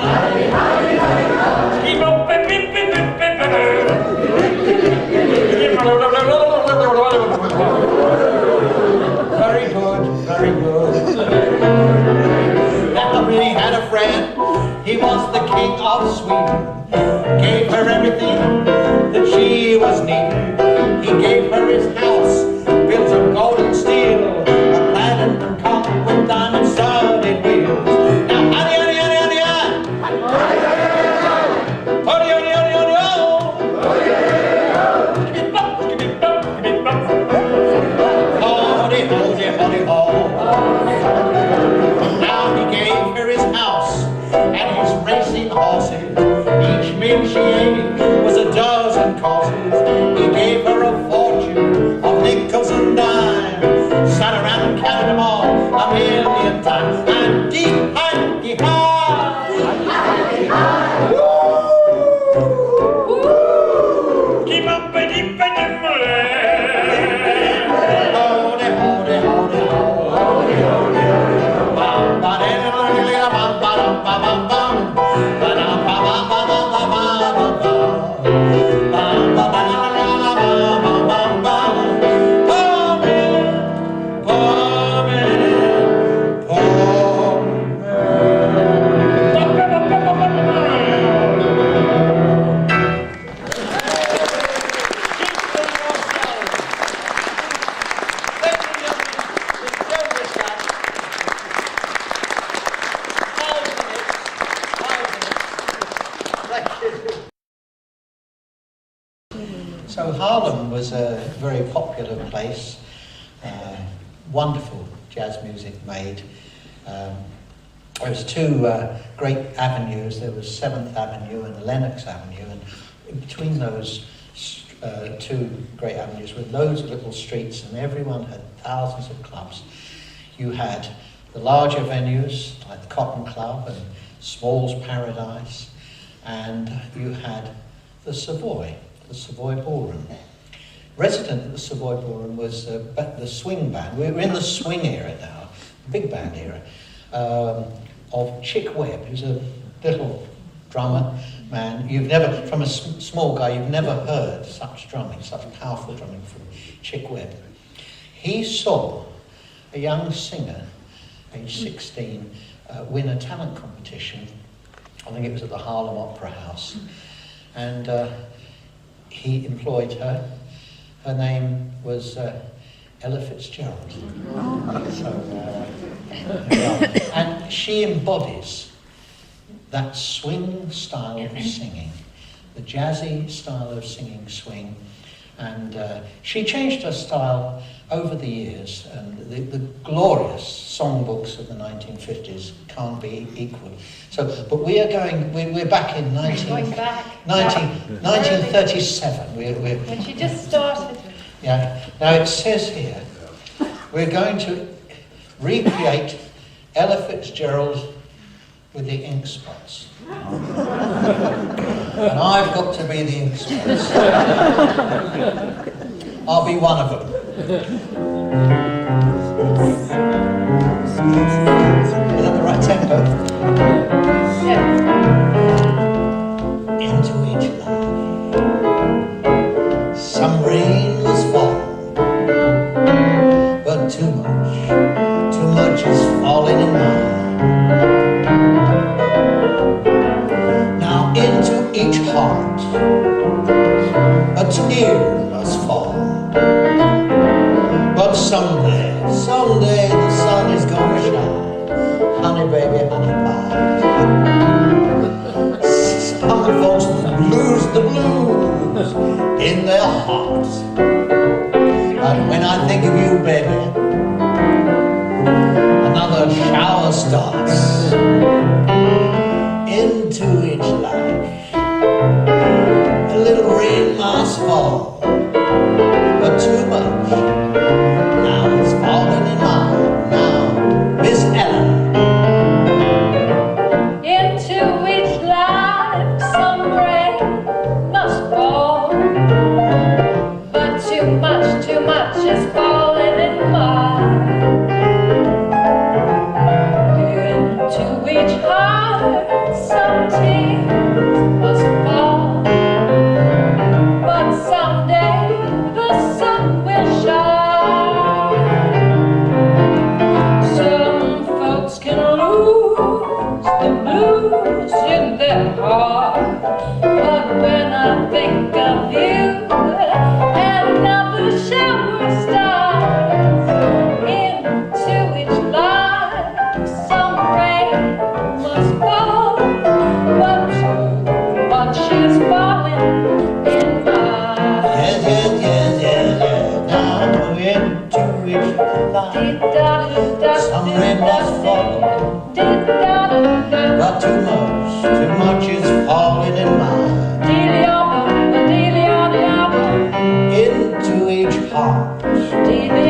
Heidi, Heidi, Heidi, hi. Very good, very good. Now Minnie had a friend. He was the king of Sweden, gave her everything that she was needing. He gave her his house, built of gold and steel, a platinum car with diamond-studded wheels. Now, honey, honey, honey, honey, honey, honey, honey, honey, honey, honey, honey, honey, now he gave her his house and his racing horses. Each meal she ate was a dozen courses. He gave her a fortune of Harlem was a very popular place. Wonderful jazz music made. There was two great avenues. There was 7th Avenue and Lenox Avenue, and in between those two great avenues were loads of little streets, and everyone had thousands of clubs. You had the larger venues like the Cotton Club and Small's Paradise, and you had the Savoy Ballroom. Resident at the Savoy Ballroom was the swing band. We're in the swing era now, big band era, of Chick Webb, who's a little drummer man. You've never, from a small guy, you've never heard such drumming, such powerful drumming from Chick Webb. He saw a young singer, age 16, win a talent competition. I think it was at the Harlem Opera House. And he employed her. Her name was Ella Fitzgerald. And she embodies that swing style of singing, the jazzy style of singing swing. And she changed her style over the years, and the glorious songbooks of the 1950s can't be equaled. So, but we're back in 1937. When she just started. Yeah. Now it says here, we're going to recreate Ella Fitzgerald with the ink spots. And I've got to be the ink spots. I'll be one of them. Is that the right tempo? Yeah. Into each life, some rain was falling, but too much is falling in mine. Now into each heart, a tear must fall. But someday the sun is gonna shine. Honey baby, honey pie. Some folks lose the blues in their hearts. But when I think of you, baby, another shower starts. Into each life, a little rain must fall. But too much now is falling in mine. Now, Miss Ella. Into each life some rain must fall, but too much is falling in mine. Into each heart some tears must fall, but someday the sun will shine. Some folks can lose the blues in their heart, but when I think of you, another shower starts. Into each life some rain must fall, but too much is falling in mine. Yes. Now into each life, some rain must fall. But too much is falling in mine. Into each heart,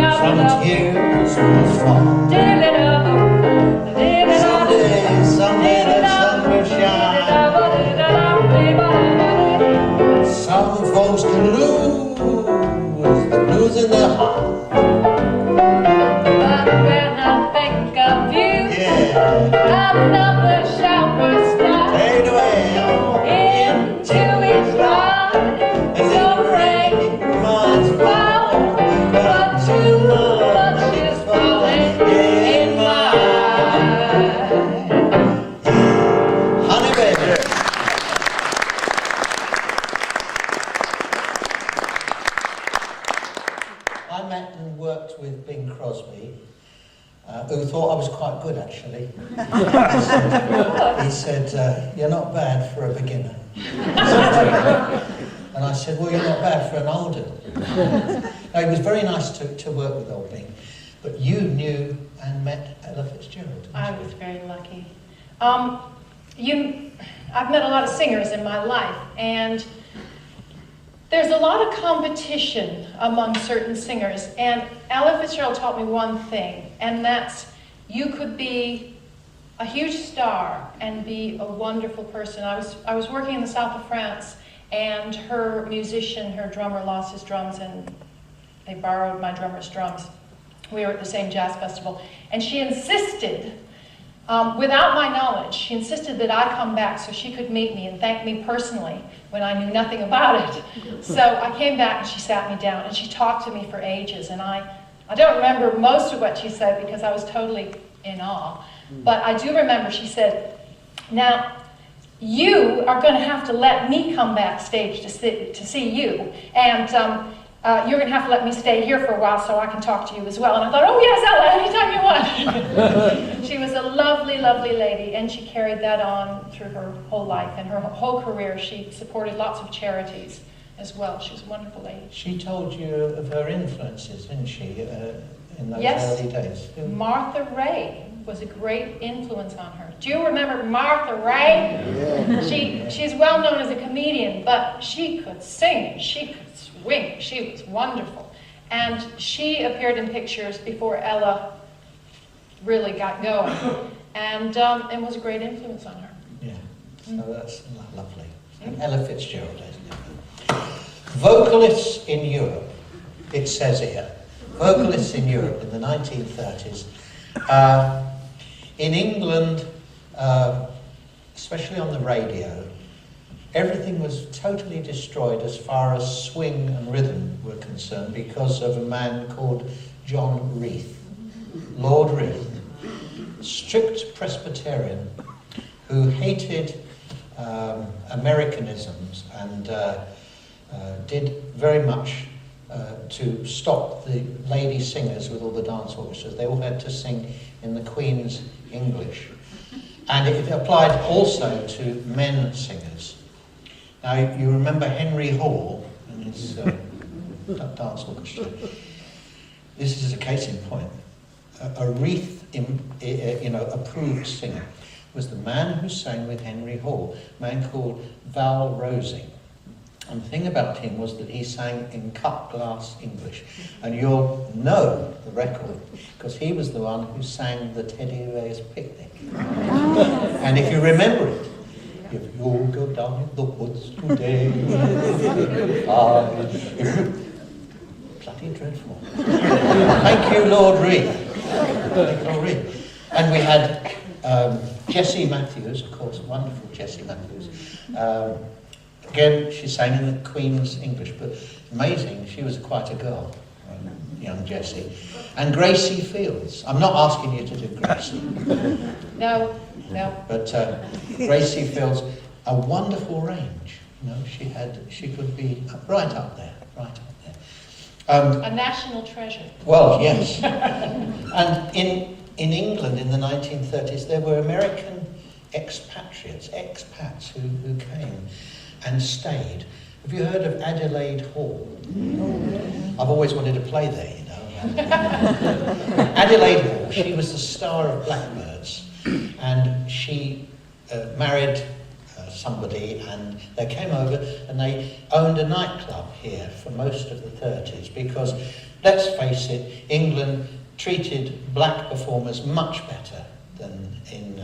some tears must fall. Someday the sun will shine. Some folks can lose the blues in their heart. But when I think of you, another shower starts. Fade away. Into each life some rain must fall, but too much is falling in mine. Honey baby. I met and worked with Bing Crosby, who thought I was quite good actually. He said, you're not bad for a beginner. And I said, well, you're not bad for an Oldham. No, it was very nice to work with Oldham. But you knew and met Ella Fitzgerald, didn't I you? was very lucky. I've met a lot of singers in my life, and there's a lot of competition among certain singers. And Ella Fitzgerald taught me one thing, and that's you could be a huge star and be a wonderful person. I was working in the south of France, and her musician, her drummer, lost his drums, and they borrowed my drummer's drums. We were at the same jazz festival, and she insisted, without my knowledge, she insisted that I come back so she could meet me and thank me personally when I knew nothing about it. So I came back and she sat me down and she talked to me for ages, and I don't remember most of what she said because I was totally in awe. But I do remember she said, now, you are going to have to let me come backstage to see you, and you're going to have to let me stay here for a while so I can talk to you as well. And I thought, oh yes, Ella, anytime you want. She was a lovely, lovely lady, and she carried that on through her whole life and her whole career. She supported lots of charities as well. She was a wonderful lady. She told you of her influences, didn't she, in those Yes. early days? Martha Ray was a great influence on her. Do you remember Martha Ray? Yeah. She's well known as a comedian, but she could sing, she could swing, she was wonderful. And she appeared in pictures before Ella really got going, and was a great influence on her. Yeah, so that's lovely. And Ella Fitzgerald, isn't it? Vocalists in Europe, it says here, vocalists in Europe in the 1930s. In England, especially on the radio, everything was totally destroyed as far as swing and rhythm were concerned because of a man called John Reith, Lord Reith, strict Presbyterian who hated Americanisms and did very much to stop the lady singers with all the dance orchestras. They all had to sing in the Queen's English. And it applied also to men singers. Now, you remember Henry Hall and his dance orchestra. This is a case in point. A Reith, approved singer was the man who sang with Henry Hall, a man called Val Rosing. And the thing about him was that he sang in cut glass English. And you'll know the record because he was the one who sang the Teddy Bear's Picnic. And if you remember it, if you go down in the woods today, bloody dreadful. Thank you, Lord Reith. Thank you, Lord Reith. And we had Jessie Matthews, of course, wonderful Jessie Matthews. Again, she sang in the Queen's English, but amazing, she was quite a girl, young Jessie. And Gracie Fields. I'm not asking you to do Gracie. No. But Gracie Fields, a wonderful range. You know, she could be right up there. A national treasure. Well, yes. And in England in the 1930s, there were American expats who came and stayed. Have you heard of Adelaide Hall? I've always wanted to play there, you know. Adelaide Hall, she was the star of Blackbirds, and she married somebody, and they came over and they owned a nightclub here for most of the 30s because, let's face it, England treated black performers much better than in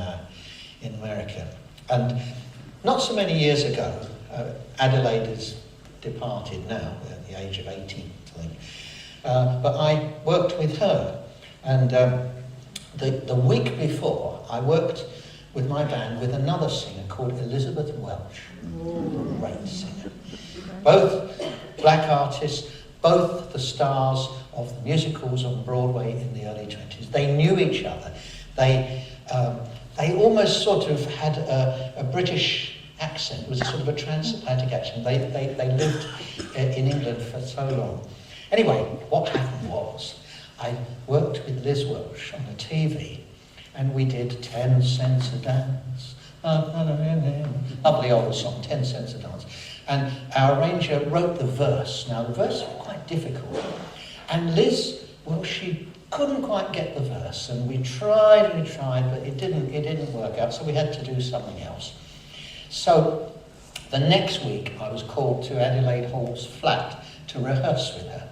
America. And not so many years ago, Adelaide has departed now at the age of 80, I think. But I worked with her, and the week before, I worked with my band with another singer called Elizabeth Welch. Great singer. Both black artists, both the stars of the musicals on Broadway in the early 20s. They knew each other. They almost sort of had a British accent. It was a sort of a transatlantic accent. They lived in England for so long. Anyway, what happened was, I worked with Liz Welsh on the TV, and we did 10 Cents a Dance. Lovely old song, 10 Cents a Dance. And our arranger wrote the verse. Now, the verse was quite difficult. And Liz, well, she couldn't quite get the verse. And we tried, but it didn't work out. So we had to do something else. So the next week, I was called to Adelaide Hall's flat to rehearse with her.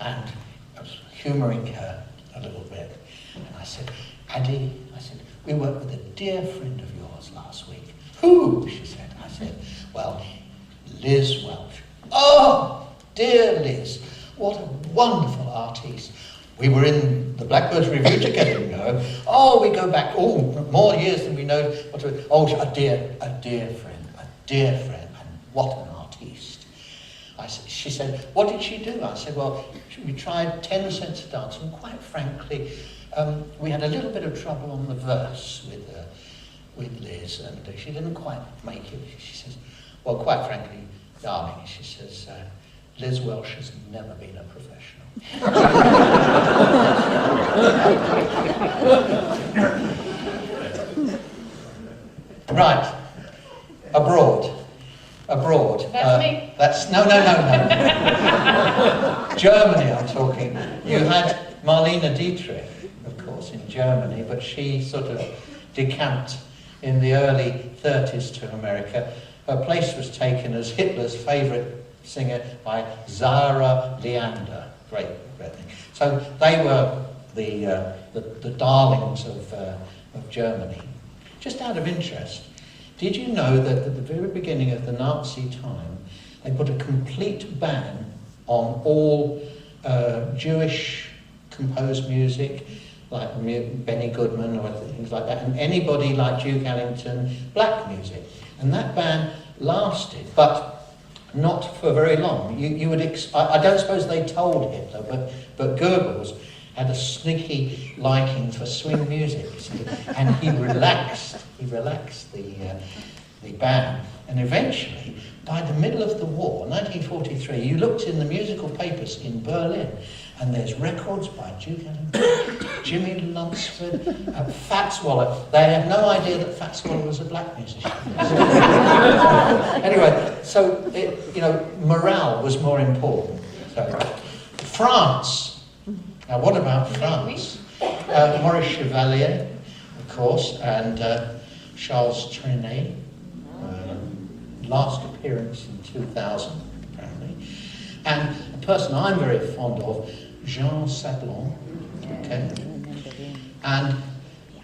And I was humouring her a little bit. And I said, Addie, I said, we worked with a dear friend of yours last week. Who? She said. I said, well, Liz Welsh. Oh, dear Liz, what a wonderful artiste. We were in the Blackbird's Review together, you know. Oh, we go back, more years than we know. A dear friend, and what an artiste. She said, what did she do? I said, well, we tried 10 cents a dance, and quite frankly, we had a little bit of trouble on the verse with Liz, and she didn't quite make it. She says, well, quite frankly, darling, she says, Liz Welsh has never been a professional. Right, abroad. That's me. No. Germany, I'm talking. You had Marlene Dietrich, of course, in Germany, but she sort of decamped in the early 30s to America. Her place was taken as Hitler's favourite singer by Zara Leander. Great thing. So they were the darlings of Germany. Just out of interest, did you know that at the very beginning of the Nazi time, they put a complete ban on all Jewish composed music, like Benny Goodman or things like that, and anybody like Duke Ellington, black music. And that ban lasted, but not for very long. You would I don't suppose they told Hitler, but Goebbels had a sneaky liking for swing music, and he relaxed the ban. And eventually, by the middle of the war, 1943, you looked in the musical papers in Berlin, and there's records by Duke Ellington, Jimmy Lunsford, Fats Waller. They had no idea that Fats Waller was a black musician. Anyway, so morale was more important. So, France. Now, what about France? Maurice Chevalier, of course, and Charles Trenet. Last appearance in 2000, apparently. And a person I'm very fond of, Jean Sablon, okay? And,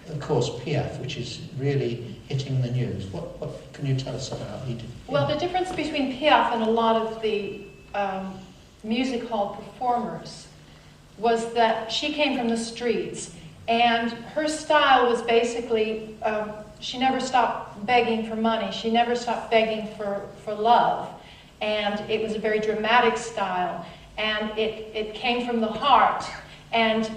of course, Piaf, which is really hitting the news. What can you tell us about Edith Piaf? Well, the difference between Piaf and a lot of the music hall performers was that she came from the streets, and her style was basically, she never stopped begging for money. She never stopped begging for love. And it was a very dramatic style. And it came from the heart. And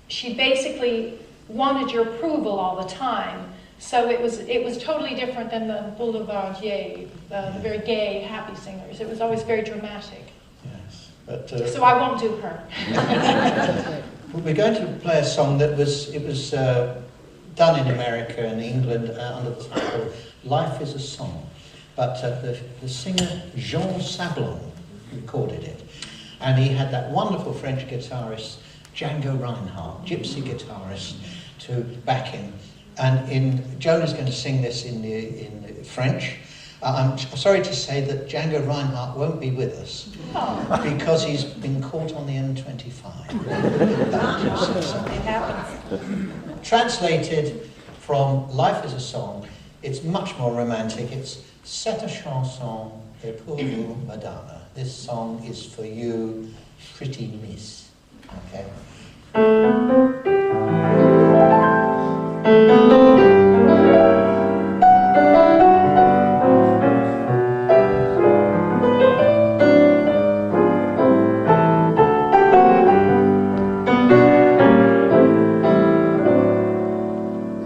she basically wanted your approval all the time. So it was totally different than the boulevardier, the very gay, happy singers. It was always very dramatic. Yes, but so I won't do her. We're going to play a song that was done in America and England under the title "Life Is a Song," but the singer Jean Sablon recorded it, and he had that wonderful French guitarist Django Reinhardt, gypsy guitarist, to back him. And Joan is going to sing this in the French. I'm sorry to say that Django Reinhardt won't be with us because he's been caught on the M25. It happens. Translated from Life is a Song, it's much more romantic. It's "Cette chanson est pour vous, Madonna." This song is for you, pretty miss. Okay?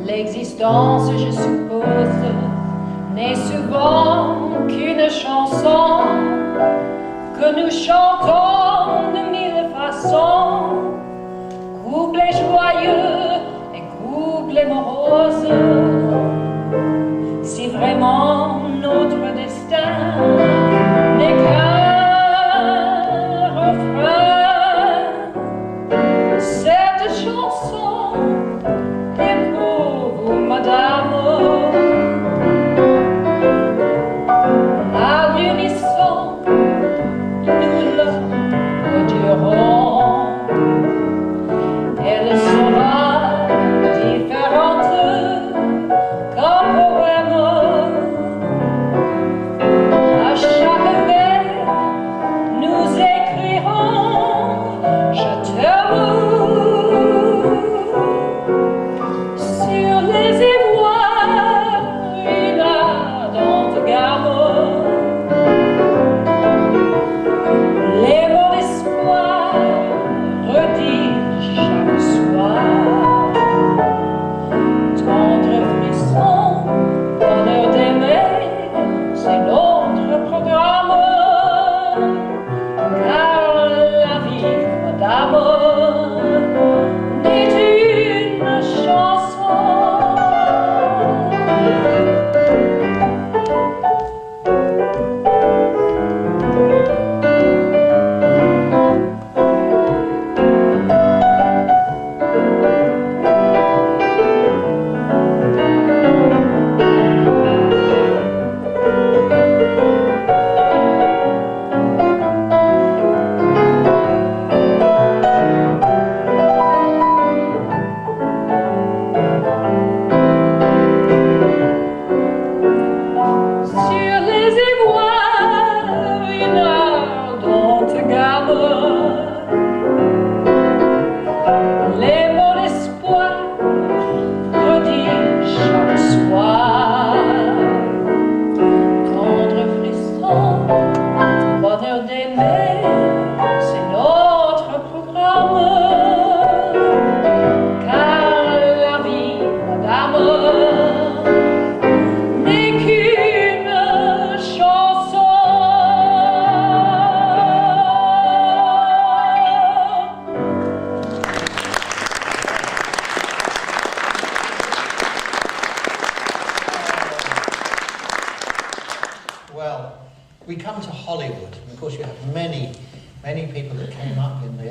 L'existence, je suppose, n'est souvent qu'une chanson que nous chantons de mille façons, couplets joyeux et couplets moroses. Si vraiment notre destin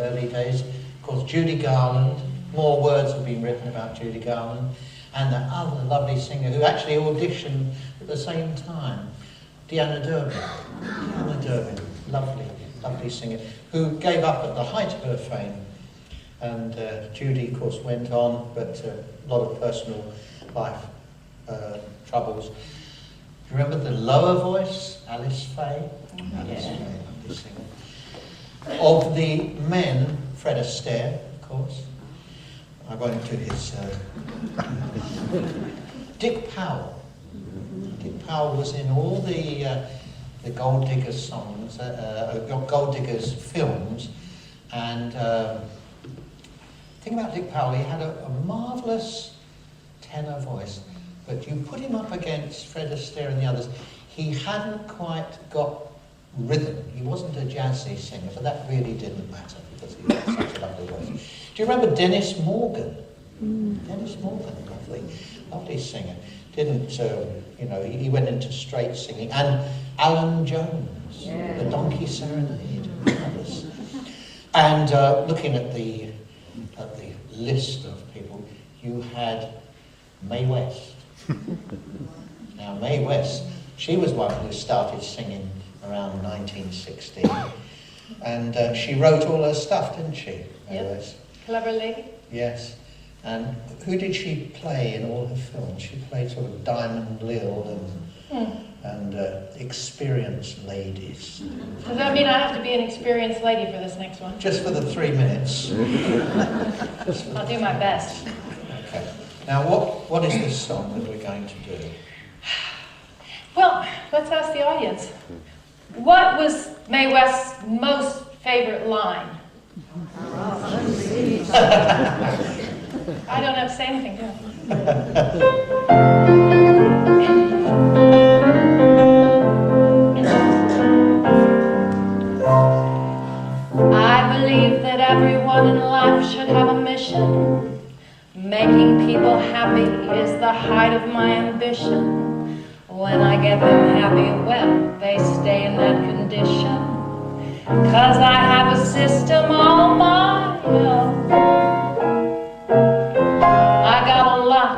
early days. Of course, Judy Garland. More words have been written about Judy Garland. And that other lovely singer who actually auditioned at the same time, Deanna Durbin. Deanna Durbin, lovely, lovely singer, who gave up at the height of her fame. And Judy, of course, went on, but a lot of personal life troubles. Do you remember the lower voice, Alice Faye? Alice Faye, lovely singer. Of the men, Fred Astaire, of course. I won't do his... Dick Powell. Dick Powell was in all the Gold Diggers songs, Gold Diggers films, and the thing about Dick Powell, he had a marvellous tenor voice, but you put him up against Fred Astaire and the others, he hadn't quite got rhythm. He wasn't a jazzy singer, but that really didn't matter because he had such a lovely voice. Do you remember Dennis Morgan? Dennis Morgan, lovely singer. Didn't, he went into straight singing. And Alan Jones, the Donkey Serenade. And looking at the list of people, you had Mae West. Now, Mae West, she was one who started singing around 1960. And she wrote all her stuff, didn't she, Mae West? Clever lady. Yes. And who did she play in all her films? She played sort of Diamond Lil and experienced ladies. Does that mean I have to be an experienced lady for this next one? Just for the 3 minutes. I'll do my best. Okay. Now, what is this song that we're going to do? Well, let's ask the audience. What was Mae West's most favorite line? I don't have to say anything, do I believe that everyone in life should have a mission. Making people happy is the height of my ambition. When I get them happy, well, they stay in that condition. 'Cause I have a system all my own. I got a lot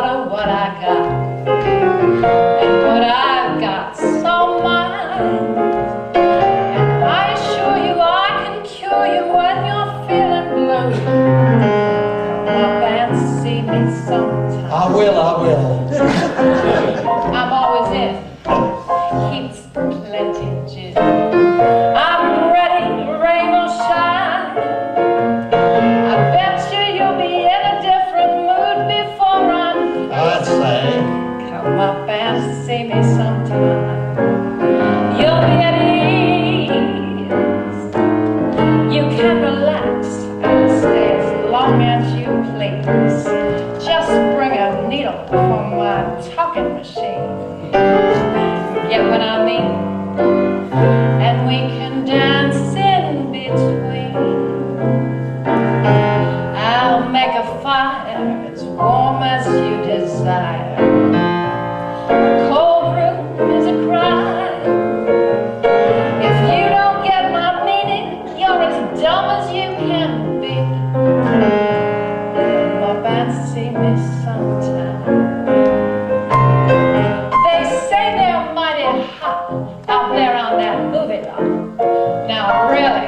of what I got. And what I've got so mine. And I assure you I can cure you when you're feeling blue. Come up and see me sometime. I will. I'm always in. Heaps plenty gin. I'm ready, rain or shine. I bet you'll be in a different mood before I'm I'd say. Come up and see me sometime. You'll be at ease. You can relax and stay as long as you please. Just bring a needle for my talking machine. Get what I mean? And we can dance in between. I'll make a fire as warm as you desire. A cold room is a crime. If you don't get my meaning, you're as dumb as you can be. Come up and see me sometime. They say they're mighty hot out there on that movie lot. Now really,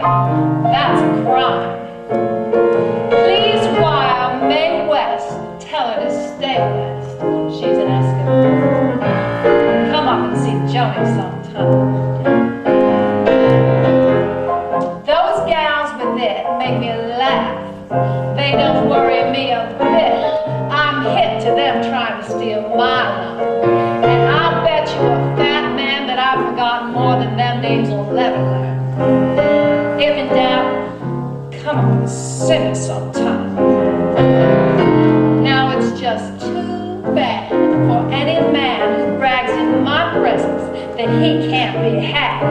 that's a crime. Please wire Mae West, tell her to stay west. She's an Eskimo. Come up and see Joan sometime. Those gals with it make me laugh. They don't worry me a bit. I'm hit to them trying to steal my line. And I'll bet you a fat man that I've forgotten more than them names will ever learn. If in doubt, come up and see me sometime. Now it's just too bad for any man who brags in my presence that he can't be had.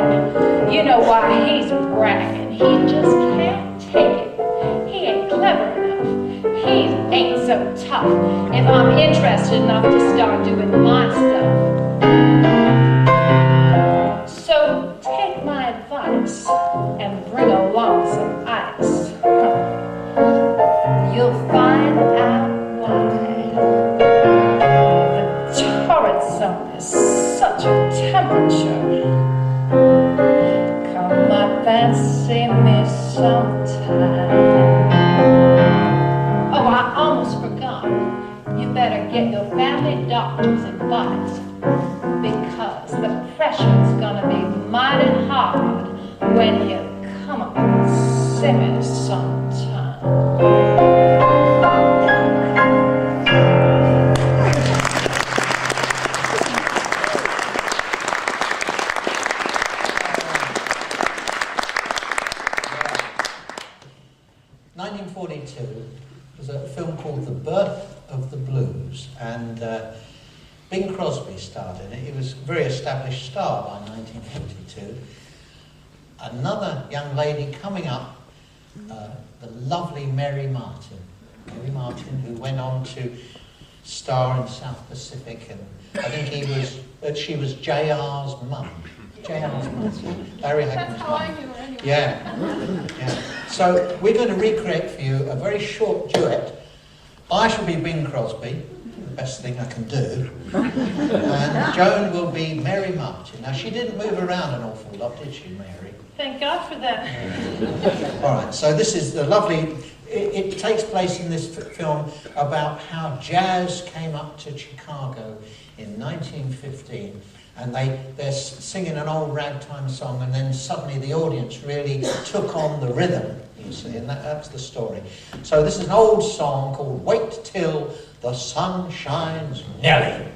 You know why he's bragging. He just can't take it. He ain't clever enough. He ain't so tough. If I'm interested enough to start doing my stuff. So take my advice and bring a along some ice. You'll find out why the torrid zone is such a temperature. Come up and see me sometime. Oh, I almost forgot. You better get your family doctor's advice, because the pressure's gonna be mighty hard when you come up and see me sometime. Yeah. 1942 was a film called The Birth of the Blues, and Bing Crosby starred in it. He was a very established star by 1942. Another young lady coming up, the lovely Mary Martin. Mary Martin, who went on to star in South Pacific, and I think she was JR's mum. JR's mum. Barry Hageman's That's how I mum. knew her anyway. Yeah. So we're going to recreate for you a very short duet. I shall be Bing Crosby, the best thing I can do, and Joan will be Mary Martin. Now, she didn't move around an awful lot, did she, Mary? Thank God for that. All right, so this is the lovely... It takes place in this film about how jazz came up to Chicago in 1915, and they're singing an old ragtime song, and then suddenly the audience really took on the rhythm, you see, and that's the story. So this is an old song called Wait Till the Sun Shines, Nellie.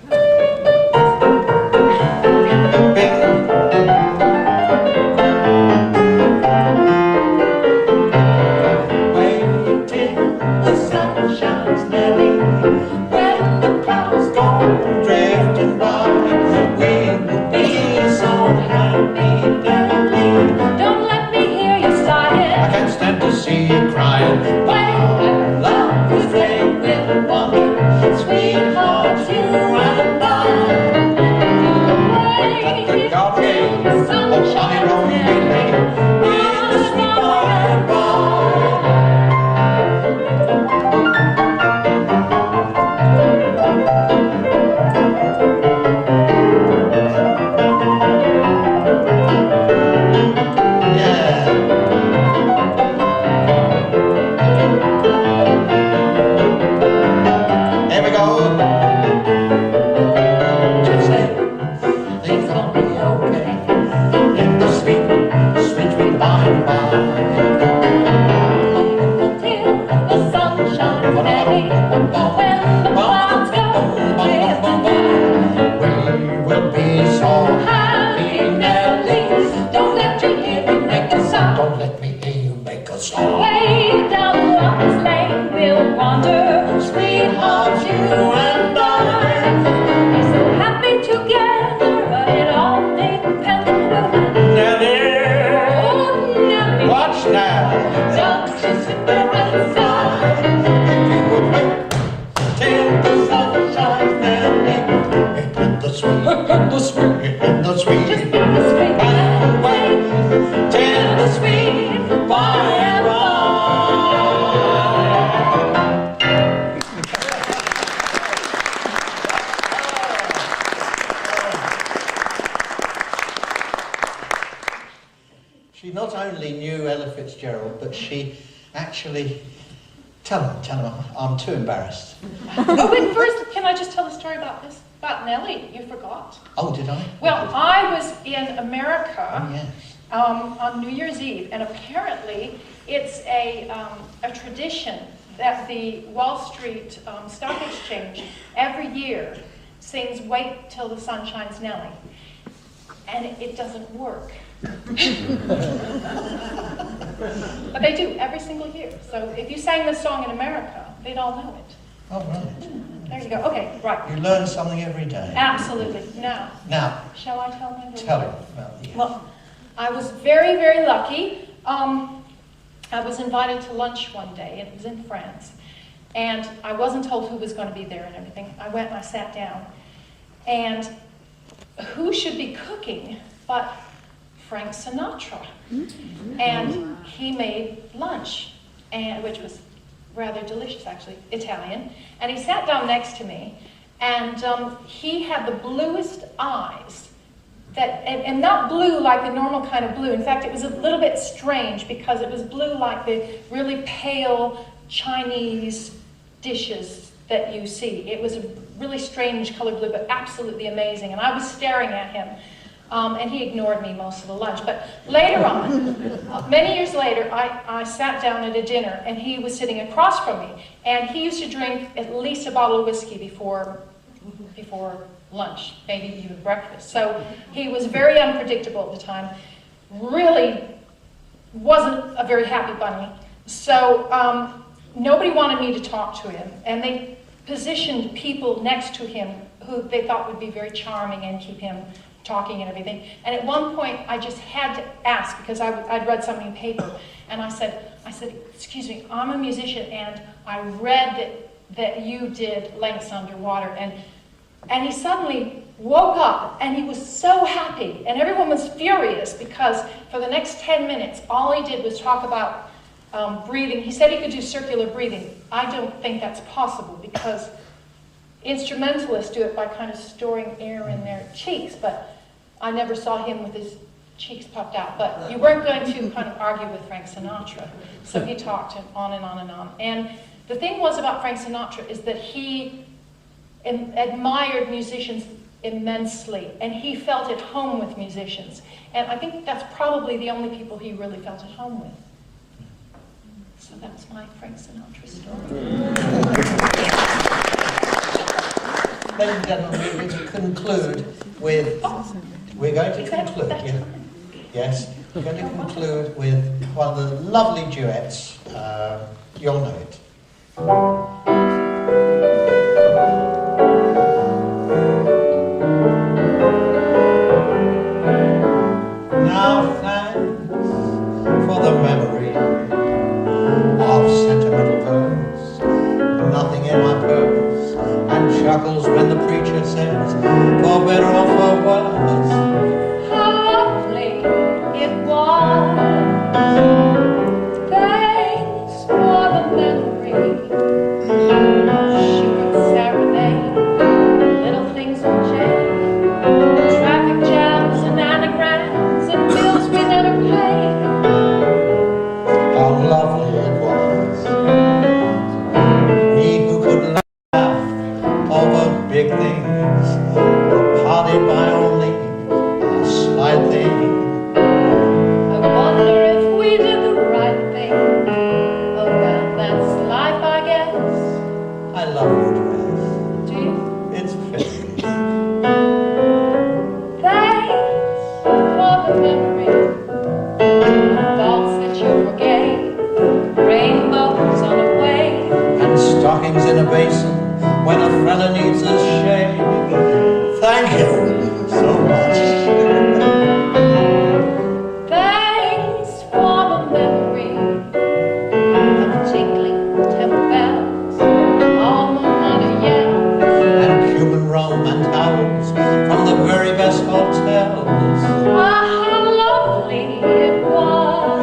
She not only knew Ella Fitzgerald, but she actually... Tell him, I'm too embarrassed. Oh, wait, first, can I just tell the story about this? About Nellie, you forgot. Oh, did I? Well, I was in America yes. On New Year's Eve, and apparently it's a tradition that the Wall Street Stock Exchange every year sings Wait Till the Sun Shines, Nellie. And it doesn't work. But they do every single year. So if you sang this song in America, they'd all know it. Oh, right. There you go. Okay, right. You learn something every day. Absolutely. Now, shall I tell my Tell him. Well, yeah. Well, I was very, very lucky. I was invited to lunch one day, and it was in France. And I wasn't told who was going to be there and everything. I went and I sat down. And who should be cooking but Frank Sinatra. And he made lunch, which was rather delicious, actually, Italian. And he sat down next to me, and he had the bluest eyes. And not blue like the normal kind of blue. In fact, it was a little bit strange because it was blue like the really pale Chinese dishes that you see. It was a really strange color blue, but absolutely amazing. And I was staring at him, and he ignored me most of the lunch. But later on, many years later, I sat down at a dinner, and he was sitting across from me. And he used to drink at least a bottle of whiskey before lunch, maybe even breakfast. So he was very unpredictable at the time, really wasn't a very happy bunny. So nobody wanted me to talk to him, and they positioned people next to him who they thought would be very charming and keep him talking and everything. And at one point, I just had to ask, because I'd read something in the paper, and I said, excuse me, I'm a musician, and I read that you did Lengths Underwater, and he suddenly woke up, and he was so happy, and everyone was furious because for the next 10 minutes, all he did was talk about breathing. He said he could do circular breathing. I don't think that's possible because instrumentalists do it by kind of storing air in their cheeks, but I never saw him with his cheeks puffed out. But you weren't going to kind of argue with Frank Sinatra, so he talked on and on and on. And the thing was about Frank Sinatra is that he admired musicians immensely, and he felt at home with musicians. And I think that's probably the only people he really felt at home with. So that's my Frank Sinatra story. Ladies and gentlemen, we're going to conclude with... We're going to conclude, yes. We're going to conclude with one of the lovely duets. You'll know it. Now thanks for the memory of sentimental verse, nothing in my purse, and chuckles when the preacher says, for better or for worse. How lovely it was. Thanks for the memory of Schubert's serenade, little things in jail, traffic jams and anagrams and bills we never paid. How lovely it was. We who could laugh over big things were parted by only a slight thing. I wonder if we did the right thing. Oh well, that's life, I guess. I love your dress. Do you? It's fitting. Thanks for the memory of thoughts that you forgave, rainbows on a wave, And stockings in a basin when a fella needs a shave. Thank you so much. thanks for the memory of tinkling temple bells, alma mater yells, And Cuban rum and towels from the very best hotels. how lovely it was.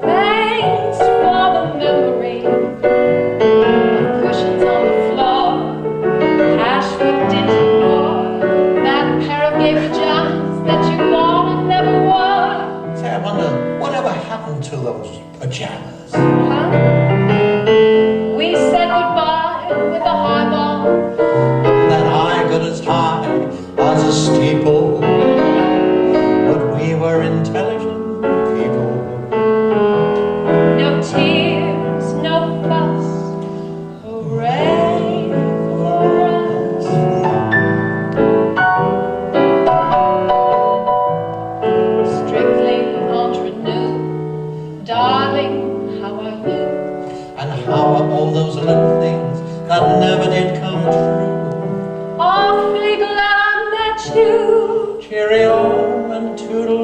Thanks for the memory of cushions on the floor, hash with dinted war, that pair of gay pajamas that you wore and never wore. Say, I wonder, whatever happened to those pajamas? Huh? We said goodbye with a highball. That I got as high as a steeple. But we were intelligent people. No tears, no fuss. Hooray for us. Strictly entre nous, darling, how are you? And how are all those little things that never did come true? Awfully glad I met you. Cheerio and toodle